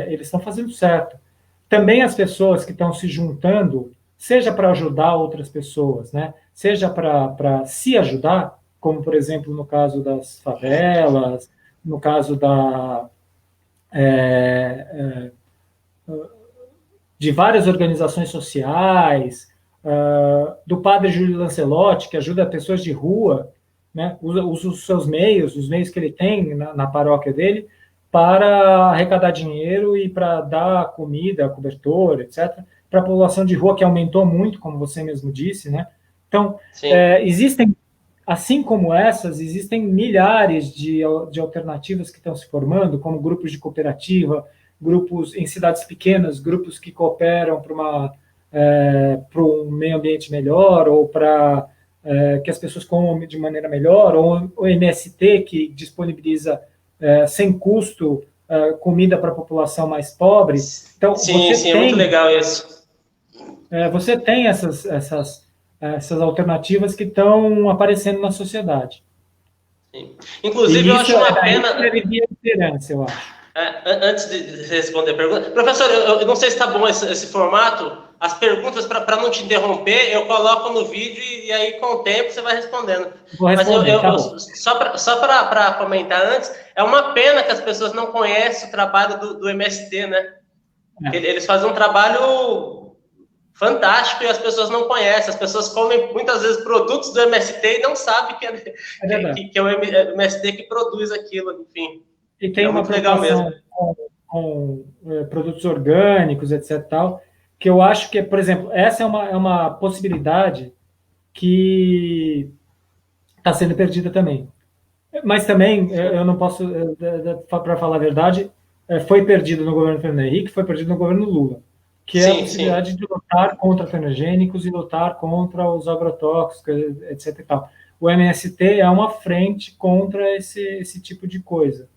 eles estão fazendo certo. Também as pessoas que estão se juntando, seja para ajudar outras pessoas, né? Seja para se ajudar, como, por exemplo, no caso das favelas, no caso de várias organizações sociais, do padre Júlio Lancelotti, que ajuda pessoas de rua, né? Usa os seus meios, os meios que ele tem na paróquia dele, para arrecadar dinheiro e para dar comida, cobertor, etc., para a população de rua, que aumentou muito, como você mesmo disse, né? Então, existem, assim como essas, existem milhares de alternativas que estão se formando, como grupos de cooperativa, grupos em cidades pequenas, grupos que cooperam para um meio ambiente melhor, ou para que as pessoas comam de maneira melhor, ou o MST, que disponibiliza sem custo comida para a população mais pobre. Então, sim, é muito legal isso. Você tem essas alternativas que estão aparecendo na sociedade. Sim. Inclusive, eu acho uma pena... Esperança, eu acho. Antes de responder a pergunta, professor, eu não sei se está bom esse formato. As perguntas, para não te interromper, eu coloco no vídeo e aí, com o tempo, você vai respondendo. Mas só para comentar antes, é uma pena que as pessoas não conhecem o trabalho do MST, né? Eles fazem um trabalho fantástico e as pessoas não conhecem. As pessoas comem, muitas vezes, produtos do MST e não sabem que é o MST que produz aquilo, enfim. E tem uma preocupação com produtos orgânicos, etc. Tal. que eu acho que, por exemplo, essa é uma possibilidade que está sendo perdida também. Mas também, eu não posso, para falar a verdade, foi perdido no governo Fernando Henrique, foi perdido no governo Lula, que é a Sim, sim. possibilidade de lutar contra transgênicos e lutar contra os agrotóxicos, etc. E tal. O MST é uma frente contra esse tipo de coisa.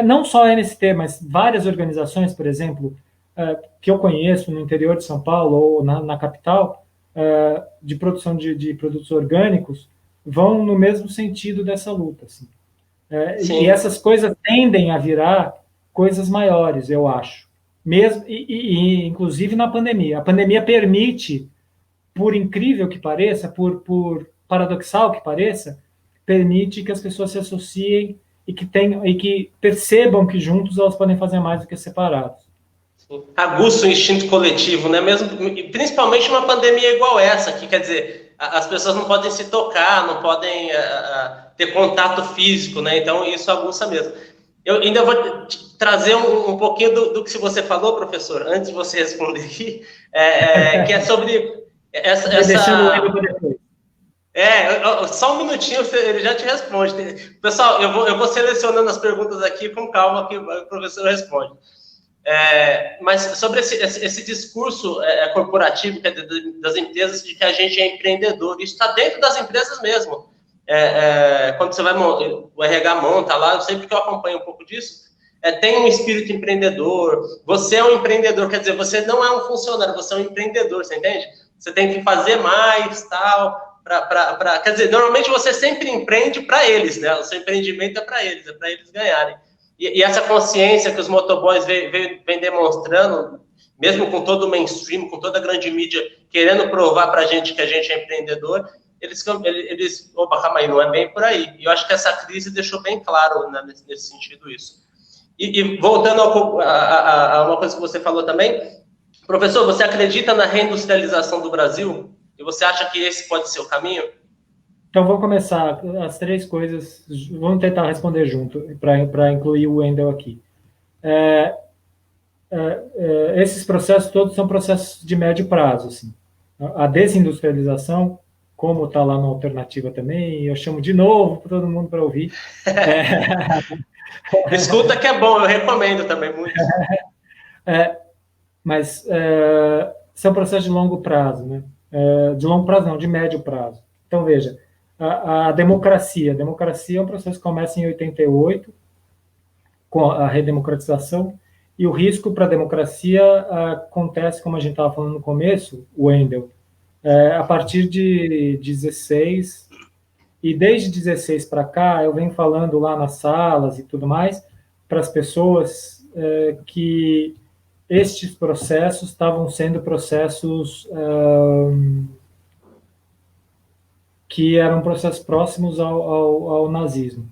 Não só a MST, mas várias organizações, por exemplo, que eu conheço no interior de São Paulo ou na capital, de produção de produtos orgânicos, vão no mesmo sentido dessa luta. Assim. E Sim. essas coisas tendem a virar coisas maiores, eu acho. Mesmo, inclusive na pandemia. A pandemia permite, por incrível que pareça, por paradoxal que pareça, permite que as pessoas se associem e que percebam que juntos elas podem fazer mais do que separados. Aguça o instinto coletivo, né? Mesmo, principalmente uma pandemia igual essa, que quer dizer, as pessoas não podem se tocar, não podem ter contato físico, né? Então isso aguça mesmo. Eu ainda vou trazer um pouquinho do que você falou, professor, antes de você responder aqui, que é sobre Deixando o Wendel essa. para depois. Só um minutinho, ele já te responde. Pessoal, eu vou selecionando as perguntas aqui com calma que o professor responde. Mas sobre esse discurso corporativo das empresas de que a gente é empreendedor, isso está dentro das empresas mesmo. Quando você vai o RH monta lá, eu sempre que eu acompanho um pouco disso, tem um espírito empreendedor, você é um empreendedor, quer dizer, você não é um funcionário, você é um empreendedor, você entende? Você tem que fazer mais, tal, quer dizer, normalmente você sempre empreende para eles, né? O seu empreendimento é para eles ganharem. E essa consciência que os motoboys vem demonstrando, mesmo com todo o mainstream, com toda a grande mídia querendo provar para a gente que a gente é empreendedor, opa, calma aí, não é bem por aí. E eu acho que essa crise deixou bem claro, né, nesse sentido isso. E voltando a uma coisa que você falou também, professor, você acredita na reindustrialização do Brasil? E você acha que esse pode ser o caminho? Então, vamos começar as três coisas, vamos tentar responder junto, para incluir o Wendel aqui. Esses processos todos são processos de médio prazo. Assim. A desindustrialização, como está lá na alternativa também, eu chamo de novo para todo mundo para ouvir. Escuta que é bom, eu recomendo também muito. Mas são processos de longo prazo, né? De longo prazo não, de médio prazo. Então, veja, a democracia é um processo que começa em 88, com a redemocratização, e o risco para a democracia acontece, como a gente estava falando no começo, Wendel, a partir de 16, e desde 16 para cá, eu venho falando lá nas salas e tudo mais, para as pessoas que estes processos estavam sendo processos que eram processos próximos ao nazismo.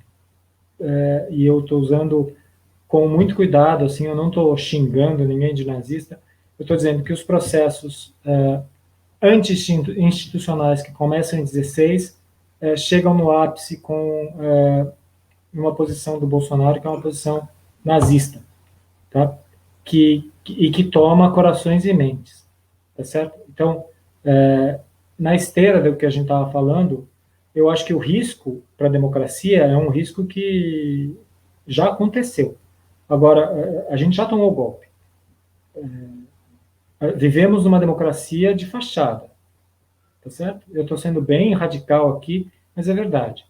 E eu estou usando com muito cuidado, assim, eu não estou xingando ninguém de nazista, eu estou dizendo que os processos anti-institucionais que começam em 16 chegam no ápice com uma posição do Bolsonaro, que é uma posição nazista, tá? E que toma corações e mentes, tá certo? Então, na esteira do que a gente estava falando, eu acho que o risco para a democracia é um risco que já aconteceu. Agora, a gente já tomou o golpe. Vivemos numa democracia de fachada, tá certo? Eu estou sendo bem radical aqui, mas é verdade.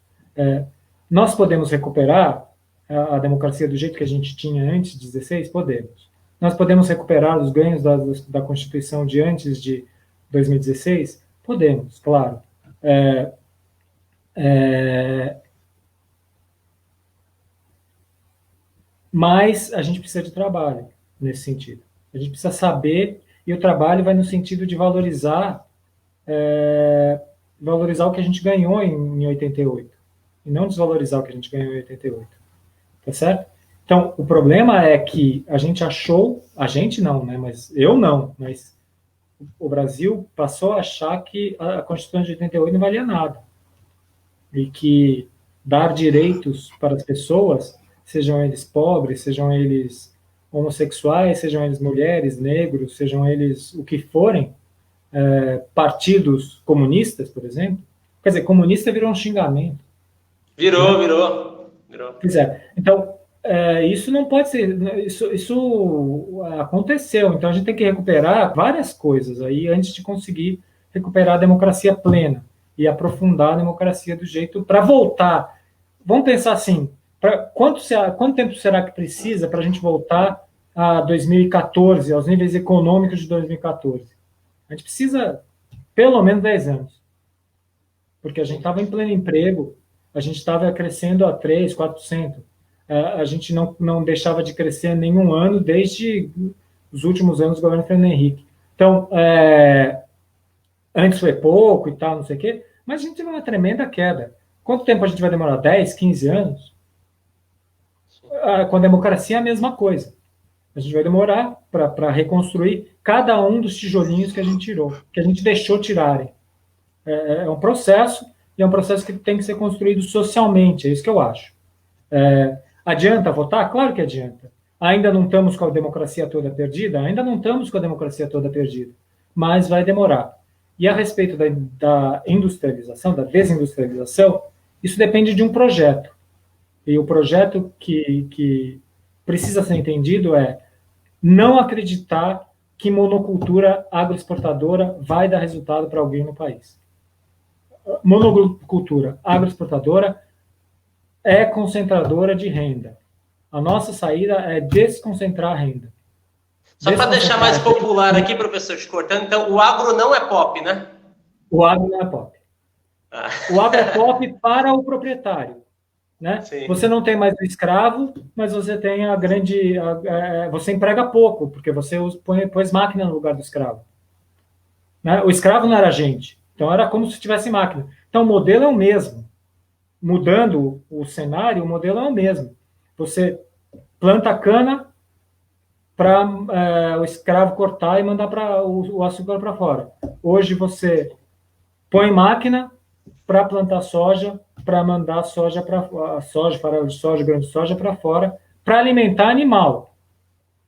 Nós podemos recuperar a democracia do jeito que a gente tinha antes de 16? Podemos. Nós podemos recuperar os ganhos da Constituição de antes de 2016? Podemos, claro. Mas a gente precisa de trabalho nesse sentido. A gente precisa saber, e o trabalho vai no sentido de valorizar o que a gente ganhou em 88, e não desvalorizar o que a gente ganhou em 88. Tá certo? Então, o problema é que a gente achou, a gente não, né, mas eu não, mas o Brasil passou a achar que a Constituição de 88 não valia nada. E que dar direitos para as pessoas, sejam eles pobres, sejam eles homossexuais, sejam eles mulheres, negros, sejam eles o que forem, partidos comunistas, por exemplo. Quer dizer, comunista virou um xingamento. Virou. Pois é. Então, isso não pode ser. Isso aconteceu. Então, a gente tem que recuperar várias coisas aí antes de conseguir recuperar a democracia plena e aprofundar a democracia do jeito para voltar. Vamos pensar assim: quanto tempo será que precisa para a gente voltar a 2014, aos níveis econômicos de 2014? A gente precisa pelo menos 10 anos. Porque a gente estava em pleno emprego, a gente estava crescendo a 3%, 4%. A gente não deixava de crescer nenhum ano desde os últimos anos do governo Fernando Henrique. Então, antes foi pouco e tal, não sei o quê, mas a gente teve uma tremenda queda. Quanto tempo a gente vai demorar? 10, 15 anos? Com a democracia é a mesma coisa. A gente vai demorar para reconstruir cada um dos tijolinhos que a gente tirou, que a gente deixou tirarem. É um processo, e é um processo que tem que ser construído socialmente, é isso que eu acho. Adianta votar? Claro que adianta. Ainda não estamos com a democracia toda perdida? Ainda não estamos com a democracia toda perdida, mas vai demorar. E a respeito da industrialização, da desindustrialização, isso depende de um projeto. E o projeto que precisa ser entendido é não acreditar que monocultura agroexportadora vai dar resultado para alguém no país. Monocultura agroexportadora é concentradora de renda. A nossa saída é desconcentrar a renda. Só para deixar mais popular aqui, professor, te cortando, então o agro não é pop, né? O agro não é pop. O agro é pop para o proprietário. Né? Você não tem mais o escravo, mas você tem você emprega pouco, porque você pôs máquina no lugar do escravo. Né? O escravo não era gente, então era como se tivesse máquina. Então o modelo é o mesmo. Mudando o cenário, o modelo é o mesmo. Você planta cana para o escravo cortar e mandar o açúcar para fora. Hoje você põe máquina para plantar soja, para mandar farelo de soja, grão de soja para fora, para alimentar animal.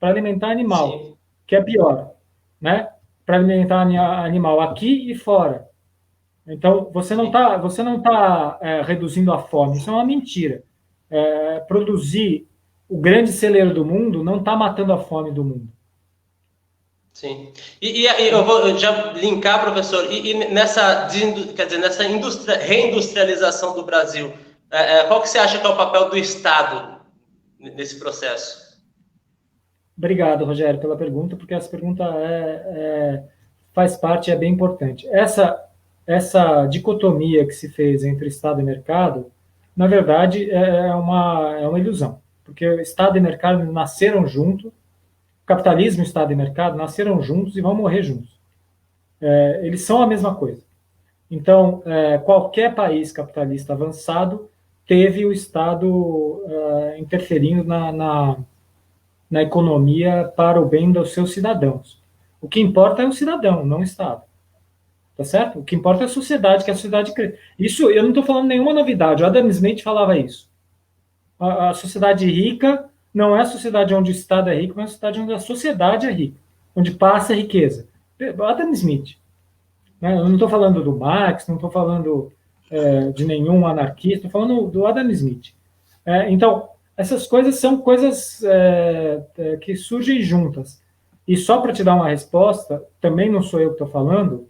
Sim. Que é pior, né? Para alimentar animal aqui e fora. Então, você não tá reduzindo a fome, isso é uma mentira. Produzir o grande celeiro do mundo não está matando a fome do mundo. Sim. E eu vou já linkar, professor, nessa reindustrialização do Brasil, qual que você acha que é o papel do Estado nesse processo? Obrigado, Rogério, pela pergunta, porque essa pergunta faz parte e é bem importante. Essa dicotomia que se fez entre Estado e mercado, na verdade, é uma ilusão, porque o Estado e mercado nasceram juntos. Capitalismo, Estado e mercado nasceram juntos e vão morrer juntos. Eles são a mesma coisa. Então, qualquer país capitalista avançado teve o Estado interferindo na economia para o bem dos seus cidadãos. O que importa é o cidadão, não o Estado. Tá certo? O que importa é a sociedade, que a sociedade cresce. Isso, eu não estou falando nenhuma novidade. O Adam Smith falava isso. A sociedade rica não é a sociedade onde o Estado é rico, mas a sociedade onde a sociedade é rica, onde passa a riqueza. Adam Smith. Né? Eu não estou falando do Marx, não estou falando de nenhum anarquista, estou falando do Adam Smith. Então, essas coisas são coisas que surgem juntas. E só para te dar uma resposta, também não sou eu que estou falando,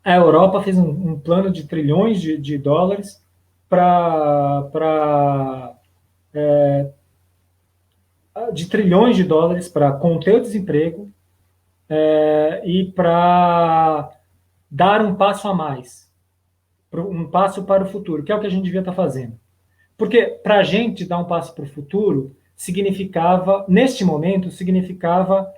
a Europa fez um plano de trilhões de dólares de trilhões de dólares para conter o desemprego e para dar um passo a mais, um passo para o futuro, que é o que a gente devia estar fazendo. Porque para a gente dar um passo para o futuro neste momento, significava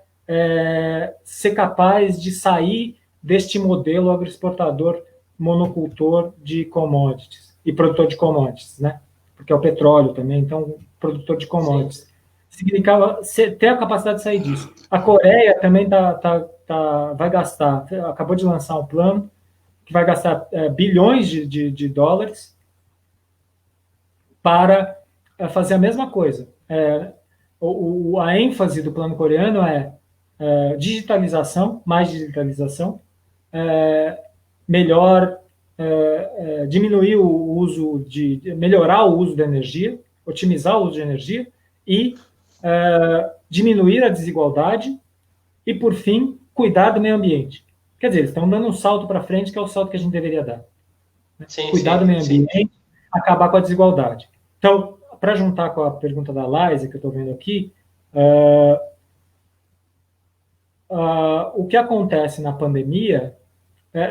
ser capaz de sair deste modelo agroexportador monocultor de commodities e produtor de commodities, né? Porque é o petróleo também, então produtor de commodities. Sim. Significava ter a capacidade de sair disso. A Coreia também vai gastar, acabou de lançar um plano que vai gastar bilhões de dólares para fazer a mesma coisa. a ênfase do plano coreano é digitalização, mais digitalização, melhor, diminuir o uso melhorar o uso da energia, otimizar o uso de energia e diminuir a desigualdade e, por fim, cuidar do meio ambiente. Quer dizer, eles estão dando um salto para frente, que é o salto que a gente deveria dar. Né? Cuidar do meio ambiente, acabar com a desigualdade. Então, para juntar com a pergunta da Laisa, que eu estou vendo aqui, o que acontece na pandemia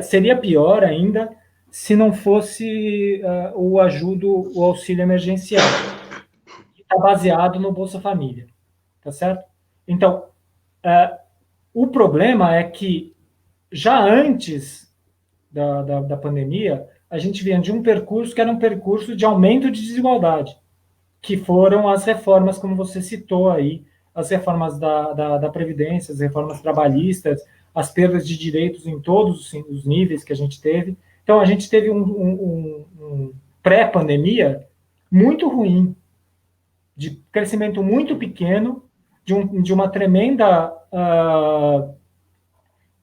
seria pior ainda se não fosse o auxílio emergencial, que está baseado no Bolsa Família, tá certo? Então, o problema é que já antes da pandemia, a gente vinha de um percurso que era um percurso de aumento de desigualdade, que foram as reformas, como você citou aí, as reformas da Previdência, as reformas trabalhistas, as perdas de direitos em todos os níveis que a gente teve. Então, a gente teve um pré-pandemia muito ruim, de crescimento muito pequeno, de uma tremenda...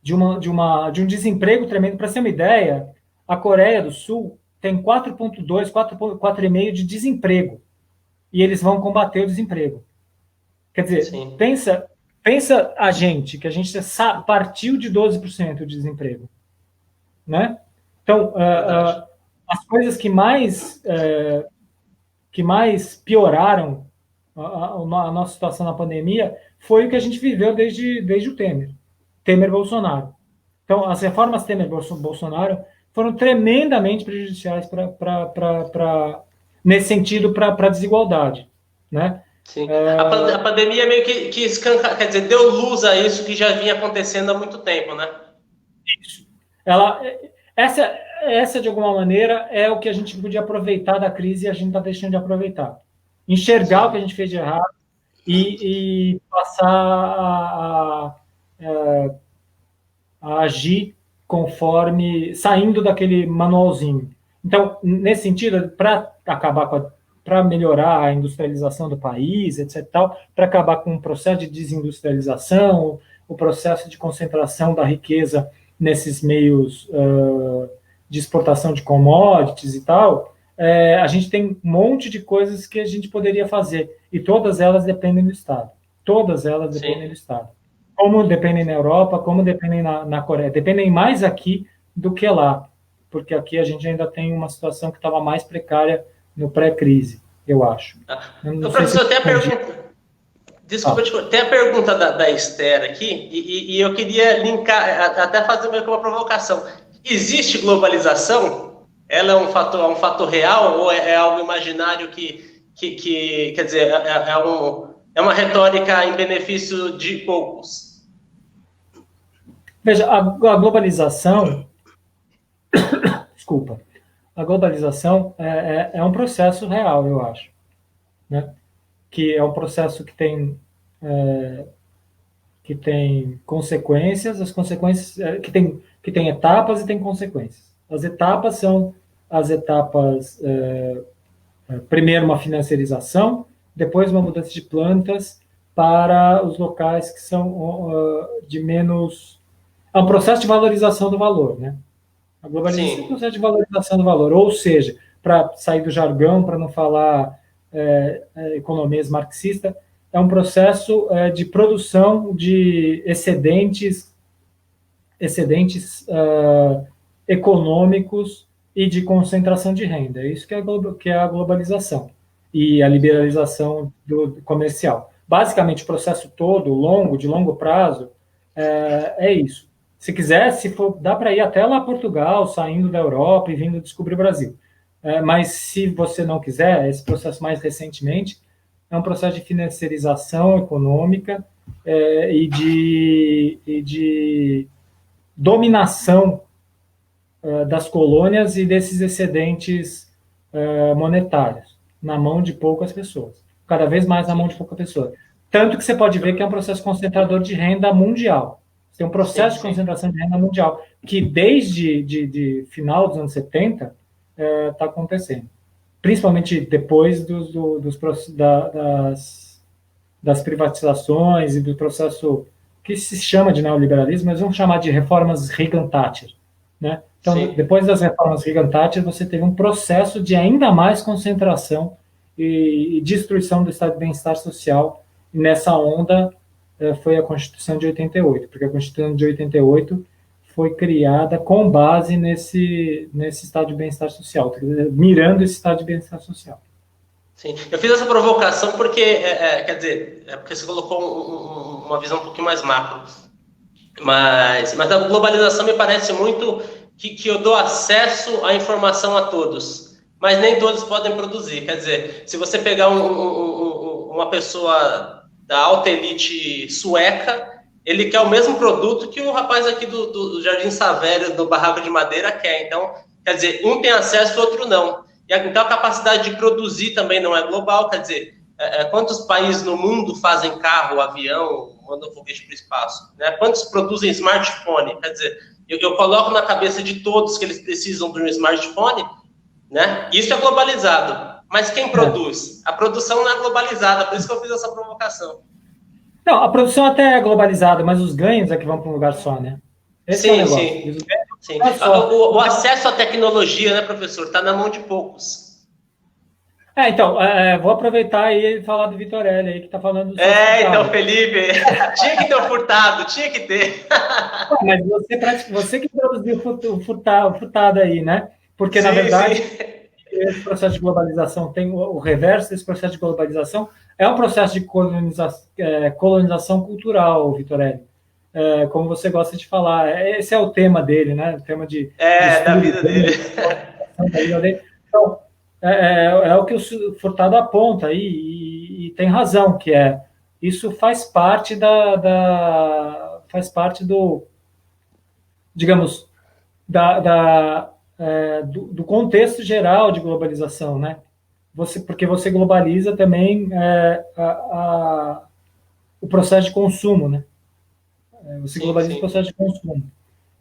de um desemprego tremendo. Para ser uma ideia, a Coreia do Sul tem 4,2, 4,5 de desemprego. E eles vão combater o desemprego. Quer dizer, pensa a gente, que a gente partiu de 12% de desemprego. Né? Então, as coisas que mais pioraram a nossa situação na pandemia foi o que a gente viveu desde o Temer-Bolsonaro. Então, as reformas Temer-Bolsonaro foram tremendamente prejudiciais nesse sentido para a desigualdade. Né? Sim. A pandemia meio que escanca, quer dizer, deu luz a isso que já vinha acontecendo há muito tempo, né? Isso. Essa, de alguma maneira, é o que a gente podia aproveitar da crise e a gente está deixando de aproveitar. Enxergar o que a gente fez de errado e passar a agir conforme, saindo daquele manualzinho. Então, nesse sentido, para melhorar a industrialização do país, etc., para acabar com o processo de desindustrialização, o processo de concentração da riqueza nesses meios de exportação de commodities e tal, a gente tem um monte de coisas que a gente poderia fazer, e todas elas dependem do Estado. Todas elas dependem do Estado. Como dependem na Europa, como dependem na Coreia. Dependem mais aqui do que lá, porque aqui a gente ainda tem uma situação que estava mais precária no pré-crise, eu acho. Professor, tem a pergunta. Desculpa, tem a pergunta da Esther aqui, e eu queria linkar, até fazer meio que uma provocação. Existe globalização? Ela é um fato real ou é algo imaginário que quer dizer, é uma retórica em benefício de poucos? Veja, a globalização... Desculpa. A globalização é um processo real, eu acho. Né? Que é um processo que tem consequências, as consequências que tem etapas e tem consequências. As etapas são as etapas, primeiro uma financiarização, depois uma mudança de plantas para os locais que são de menos... É um processo de valorização do valor, né? A globalização é um processo de valorização do valor, ou seja, para sair do jargão, para não falar economias marxista, é um processo de produção de excedentes econômicos e de concentração de renda. É isso que é a globalização e a liberalização comercial. Basicamente, o processo todo, de longo prazo, é isso. Se quiser, dá para ir até lá Portugal, saindo da Europa e vindo descobrir o Brasil. Mas se você não quiser, esse processo mais recentemente é um processo de financiarização econômica e de dominação das colônias e desses excedentes monetários na mão de poucas pessoas. Cada vez mais na mão de poucas pessoas. Tanto que você pode ver que é um processo concentrador de renda mundial. Tem um processo de concentração de renda mundial que desde final dos anos 70 está das privatizações e do processo que se chama de neoliberalismo, mas vamos chamar de reformas Reagan-Thatcher, né? Então, Sim. depois das reformas Reagan-Thatcher, você teve um processo de ainda mais concentração e destruição do estado de bem-estar social. E nessa onda foi a Constituição de 88, porque a Constituição de 88 foi criada com base nesse estado de bem-estar social, mirando esse estado de bem-estar social. Sim, eu fiz essa provocação porque, quer dizer, porque você colocou uma visão um pouquinho mais macro. Mas a globalização me parece muito que eu dou acesso à informação a todos, mas nem todos podem produzir. Quer dizer, se você pegar uma pessoa da alta elite sueca, ele quer o mesmo produto que o rapaz aqui do Jardim Savério, do Barraco de Madeira, quer. Então, quer dizer, um tem acesso, o outro não. Então, a capacidade de produzir também não é global. Quer dizer, quantos países no mundo fazem carro, avião, mandam foguete para o espaço? Né? Quantos produzem smartphone? Quer dizer, eu coloco na cabeça de todos que eles precisam de um smartphone, né? Isso é globalizado. Mas quem produz? A produção não é globalizada, por isso que eu fiz essa provocação. Não, a produção até é globalizada, mas os ganhos é que vão para um lugar só, né? Esse é o negócio. Sim. O acesso à tecnologia, né, professor, está na mão de poucos. Então, vou aproveitar e falar do Vitorelli aí, que está falando do então, Felipe, tinha que ter o Furtado, tinha que ter. Mas você que produziu o Furtado aí, né? Porque, na verdade, esse processo de globalização tem o reverso desse processo de globalização, é um processo de colonização cultural, Vitorelli. Como você gosta de falar, esse é o tema dele, né? O tema da vida dele. Então, é o que o Furtado aponta aí, e tem razão, que isso faz parte faz parte do, digamos, do contexto geral de globalização, né? Porque você globaliza também o processo de consumo, né? Você globaliza o processo de consumo.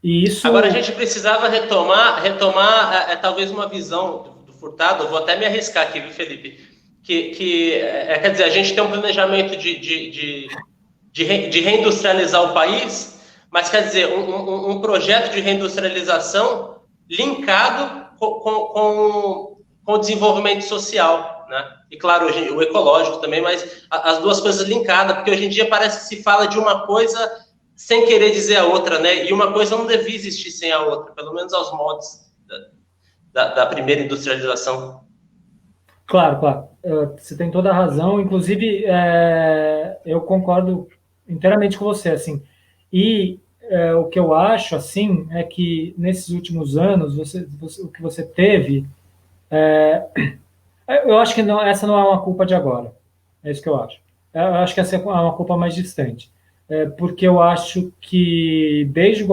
E isso... Agora, a gente precisava retomar talvez uma visão do Furtado, eu vou até me arriscar aqui, viu, Felipe? Quer dizer, a gente tem um planejamento de reindustrializar o país, mas, quer dizer, um projeto de reindustrialização linkado com o desenvolvimento social, né? E, claro, o ecológico também, mas as duas coisas linkadas, porque hoje em dia parece que se fala de uma coisa sem querer dizer a outra, né? E uma coisa não devia existir sem a outra, pelo menos aos moldes da primeira industrialização. Claro. Você tem toda a razão. Inclusive, eu concordo inteiramente com você, assim. E o que eu acho, assim, é que nesses últimos anos, o que você teve... eu acho que essa não é uma culpa de agora. É isso que eu acho. Eu acho que essa é uma culpa mais distante. Porque eu acho que desde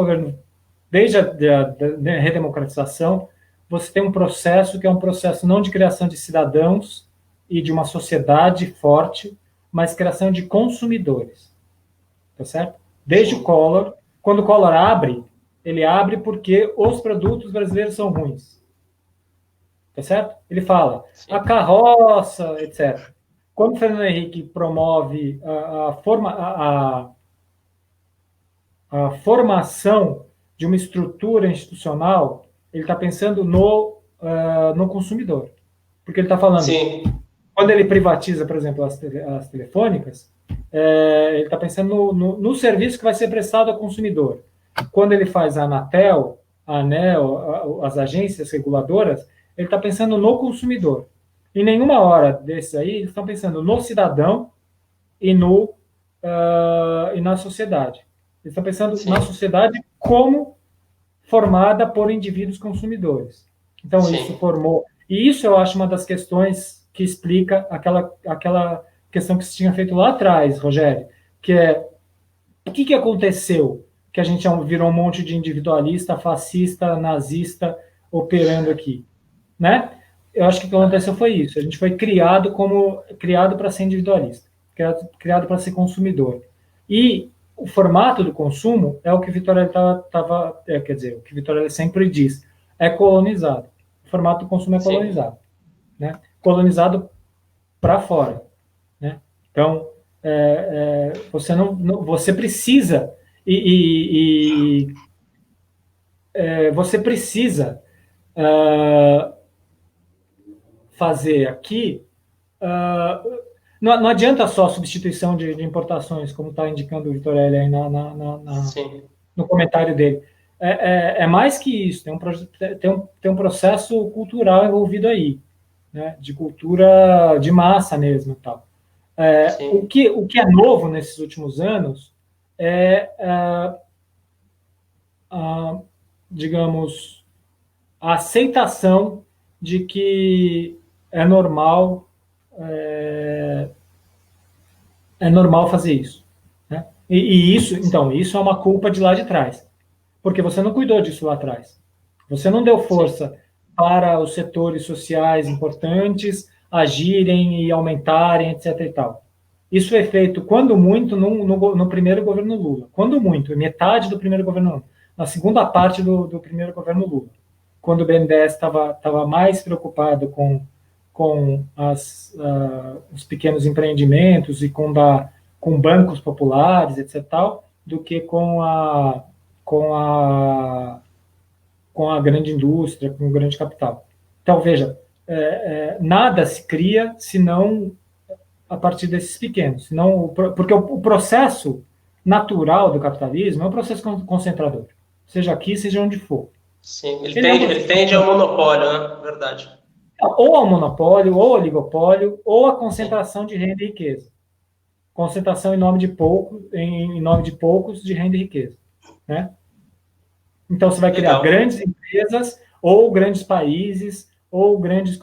a redemocratização, você tem um processo que é um processo não de criação de cidadãos e de uma sociedade forte, mas criação de consumidores. Tá certo? Desde o Collor, quando o Collor abre, ele abre porque os produtos brasileiros são ruins. Tá certo? Ele fala, a carroça, etc. Quando o Fernando Henrique promove a formação de uma estrutura institucional, ele está pensando no consumidor. Porque ele está falando, quando ele privatiza, por exemplo, as telefônicas, ele está pensando no serviço que vai ser prestado ao consumidor. Quando ele faz a Anatel, a ANEEL, as agências reguladoras, ele está pensando no consumidor. Em nenhuma hora desses aí, eles estão pensando no cidadão e na sociedade. Eles estão pensando na sociedade como formada por indivíduos consumidores. Então, isso formou... E isso eu acho uma das questões que explica aquela questão que se tinha feito lá atrás, Rogério, que é o que aconteceu que a gente virou um monte de individualista, fascista, nazista operando aqui, né? Eu acho que o que aconteceu foi isso. A gente foi criado para ser individualista, criado para ser consumidor. E o formato do consumo é o que o Vitorelli quer dizer, o que o Vitorelli sempre diz, é colonizado. O formato do consumo é colonizado, né? Colonizado para fora, né? Então, você precisa você precisa fazer aqui. Não adianta só a substituição de importações, como está indicando o Vitorelli aí no comentário dele. É mais que isso, tem um processo cultural envolvido aí, né, de cultura de massa mesmo. Tal. O que é novo nesses últimos anos é, digamos, a aceitação de que é normal fazer isso. Né? Isso é uma culpa de lá de trás, porque você não cuidou disso lá atrás. Você não deu força para os setores sociais importantes agirem e aumentarem, etc. e tal. Isso foi feito, quando muito, no primeiro governo Lula. Quando muito, metade do primeiro governo Lula. Na segunda parte do primeiro governo Lula. Quando o BNDES estava mais preocupado com os pequenos empreendimentos e com bancos populares, etc. Tal, do que com a grande indústria, com o grande capital. Então, veja, nada se cria senão a partir desses pequenos. Porque o processo natural do capitalismo é um processo concentrador, seja aqui, seja onde for. Sim, ele tende ao monopólio, né? Verdade. Ou ao monopólio, ou ao oligopólio, ou à concentração de renda e riqueza. Concentração em nome de poucos de renda e riqueza. Né? Então, você vai criar grandes empresas, ou grandes países, ou grandes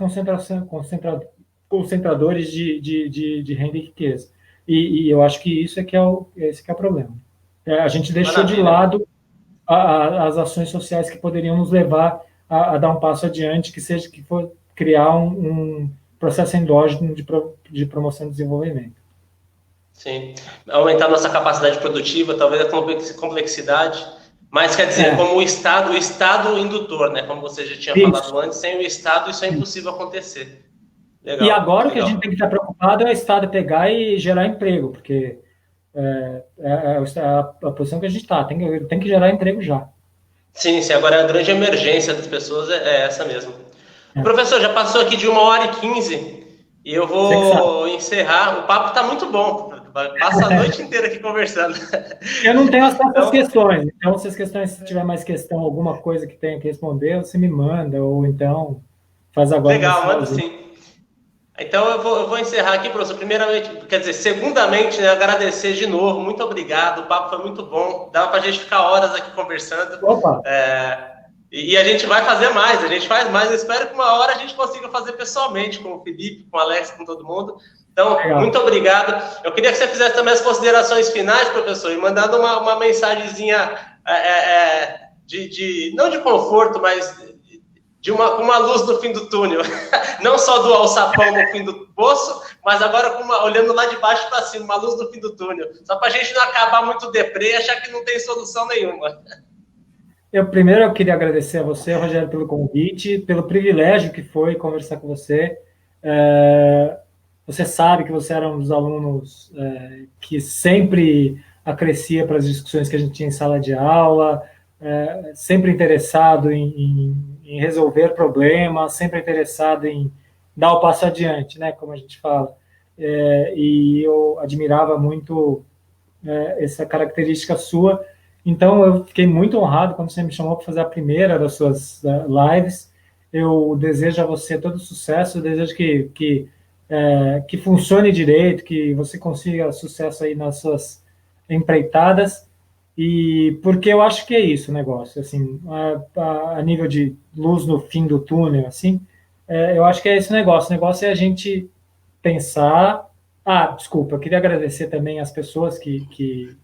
concentradores de renda e riqueza. E eu acho que esse que é o problema. A gente deixou de lado as ações sociais que poderiam nos levar a dar um passo adiante, que for criar um processo endógeno de promoção e desenvolvimento. Sim. Aumentar nossa capacidade produtiva, talvez a complexidade, mas quer dizer, como o Estado indutor, né? Como você já tinha falado antes, sem o Estado isso é impossível acontecer. Legal, e agora o que a gente tem que estar preocupado é o Estado pegar e gerar emprego, porque a posição que a gente está, tem que gerar emprego já. Sim, agora a grande emergência das pessoas é essa mesmo. Professor, já passou aqui de 1h15 e eu vou encerrar. O papo está muito bom, passa a noite inteira aqui conversando. Eu não tenho acesso às questões, então se tiver mais questão, alguma coisa que tenha que responder, você me manda, ou então faz agora. Legal, manda sim. Então eu vou encerrar aqui, professor. Segundamente, né, agradecer de novo, muito obrigado, o papo foi muito bom, dava para a gente ficar horas aqui conversando. Opa. E a gente vai fazer mais, a gente faz mais. Eu espero que uma hora a gente consiga fazer pessoalmente, com o Felipe, com o Alex, com todo mundo. Então, muito obrigado. Eu queria que você fizesse também as considerações finais, professor, e mandando uma mensagenzinha não de conforto, mas de uma luz no fim do túnel. Não só do alçapão no fim do poço, mas agora olhando lá de baixo para cima, uma luz no fim do túnel. Só para a gente não acabar muito deprê e achar que não tem solução nenhuma. Primeiro eu queria agradecer a você, Rogério, pelo convite, pelo privilégio que foi conversar com você. Você sabe que você era um dos alunos que sempre acrescia para as discussões que a gente tinha em sala de aula, sempre interessado em resolver problemas, sempre interessado em dar o passo adiante, né, como a gente fala. E eu admirava muito essa característica sua. Então, eu fiquei muito honrado quando você me chamou para fazer a primeira das suas lives. Eu desejo a você todo sucesso, eu desejo que funcione direito, que você consiga sucesso aí nas suas empreitadas, e porque eu acho que é isso o negócio, assim, a nível de luz no fim do túnel, assim, eu acho que é esse negócio. O negócio é a gente pensar... desculpa, eu queria agradecer também as pessoas que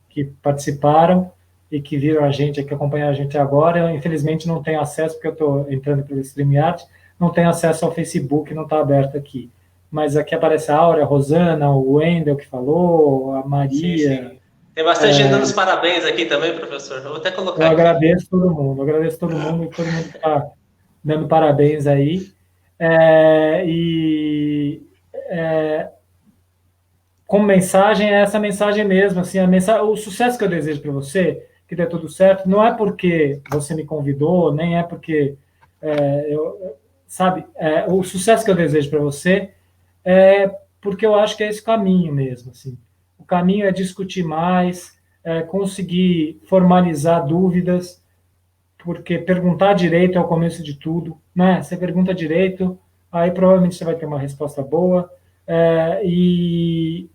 participaram e que viram a gente, que acompanharam a gente agora. Eu, infelizmente, não tenho acesso, porque eu estou entrando pelo StreamYard, não tenho acesso ao Facebook, não está aberto aqui. Mas aqui aparece a Áurea, a Rosana, o Wendel que falou, a Maria. Sim. Tem bastante gente dando os parabéns aqui também, professor. Eu vou até colocar aqui. Agradeço todo mundo e todo mundo está dando parabéns aí. como mensagem, é essa mensagem mesmo, assim, o sucesso que eu desejo para você, que dê tudo certo, não é porque você me convidou, nem é porque, sabe, o sucesso que eu desejo para você é porque eu acho que é esse caminho mesmo, assim. O caminho é discutir mais, conseguir formalizar dúvidas, porque perguntar direito é o começo de tudo, né? Você pergunta direito, aí provavelmente você vai ter uma resposta boa, e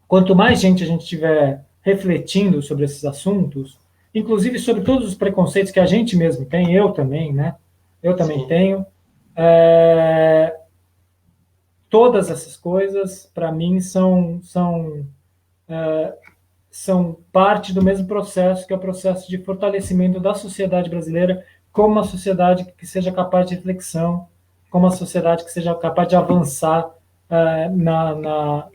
quanto mais gente a gente tiver refletindo sobre esses assuntos, inclusive sobre todos os preconceitos que a gente mesmo tem, eu também, né? Eu também Sim. tenho. Todas essas coisas, para mim, são parte do mesmo processo, que é o processo de fortalecimento da sociedade brasileira como uma sociedade que seja capaz de reflexão, como uma sociedade que seja capaz de avançar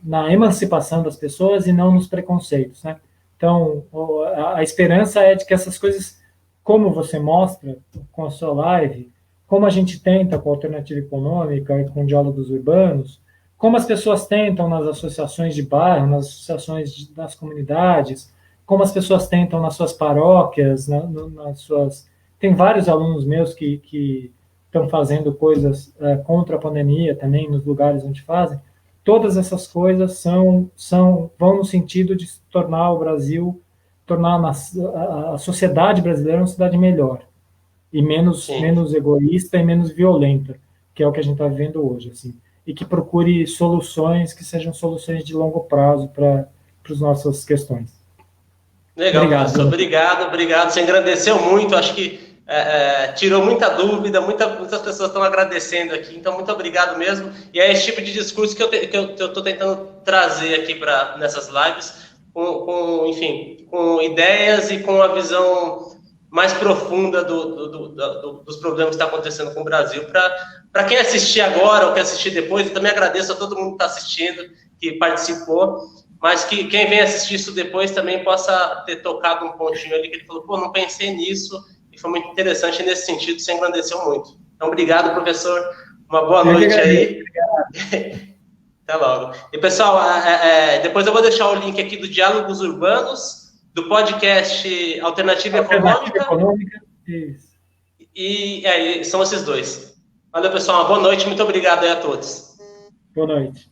na emancipação das pessoas e não nos preconceitos, né? Então, a esperança é de que essas coisas, como você mostra com a sua live, como a gente tenta com a alternativa econômica e com diálogos urbanos, como as pessoas tentam nas associações de bairro, nas associações das comunidades, como as pessoas tentam nas suas paróquias, nas suas... Tem vários alunos meus que estão fazendo coisas contra a pandemia também, nos lugares onde fazem. Todas essas coisas vão no sentido de tornar o Brasil, tornar a sociedade brasileira uma sociedade melhor e menos egoísta e menos violenta, que é o que a gente está vivendo hoje, assim, e que procure soluções que sejam soluções de longo prazo para as nossas questões. Legal, Obrigado. professor. Obrigado. Você engrandeceu muito, acho que tirou muita dúvida, muitas pessoas estão agradecendo aqui, então muito obrigado mesmo. E é esse tipo de discurso que eu estou tentando trazer aqui nessas lives, enfim, com ideias e com a visão mais profunda dos problemas que estão acontecendo com o Brasil. Para quem assistir agora ou quer assistir depois, eu também agradeço a todo mundo que está assistindo, que participou, mas que quem vem assistir isso depois também possa ter tocado um pontinho ali, que ele falou, não pensei nisso, e foi muito interessante nesse sentido, você engrandeceu muito. Então, obrigado, professor, uma boa noite aí. Até logo. E, pessoal, depois eu vou deixar o link aqui do Diálogos Urbanos, do podcast Alternativa Econômica. Isso. E são esses dois. Valeu, pessoal. Uma boa noite. Muito obrigado aí a todos. Boa noite.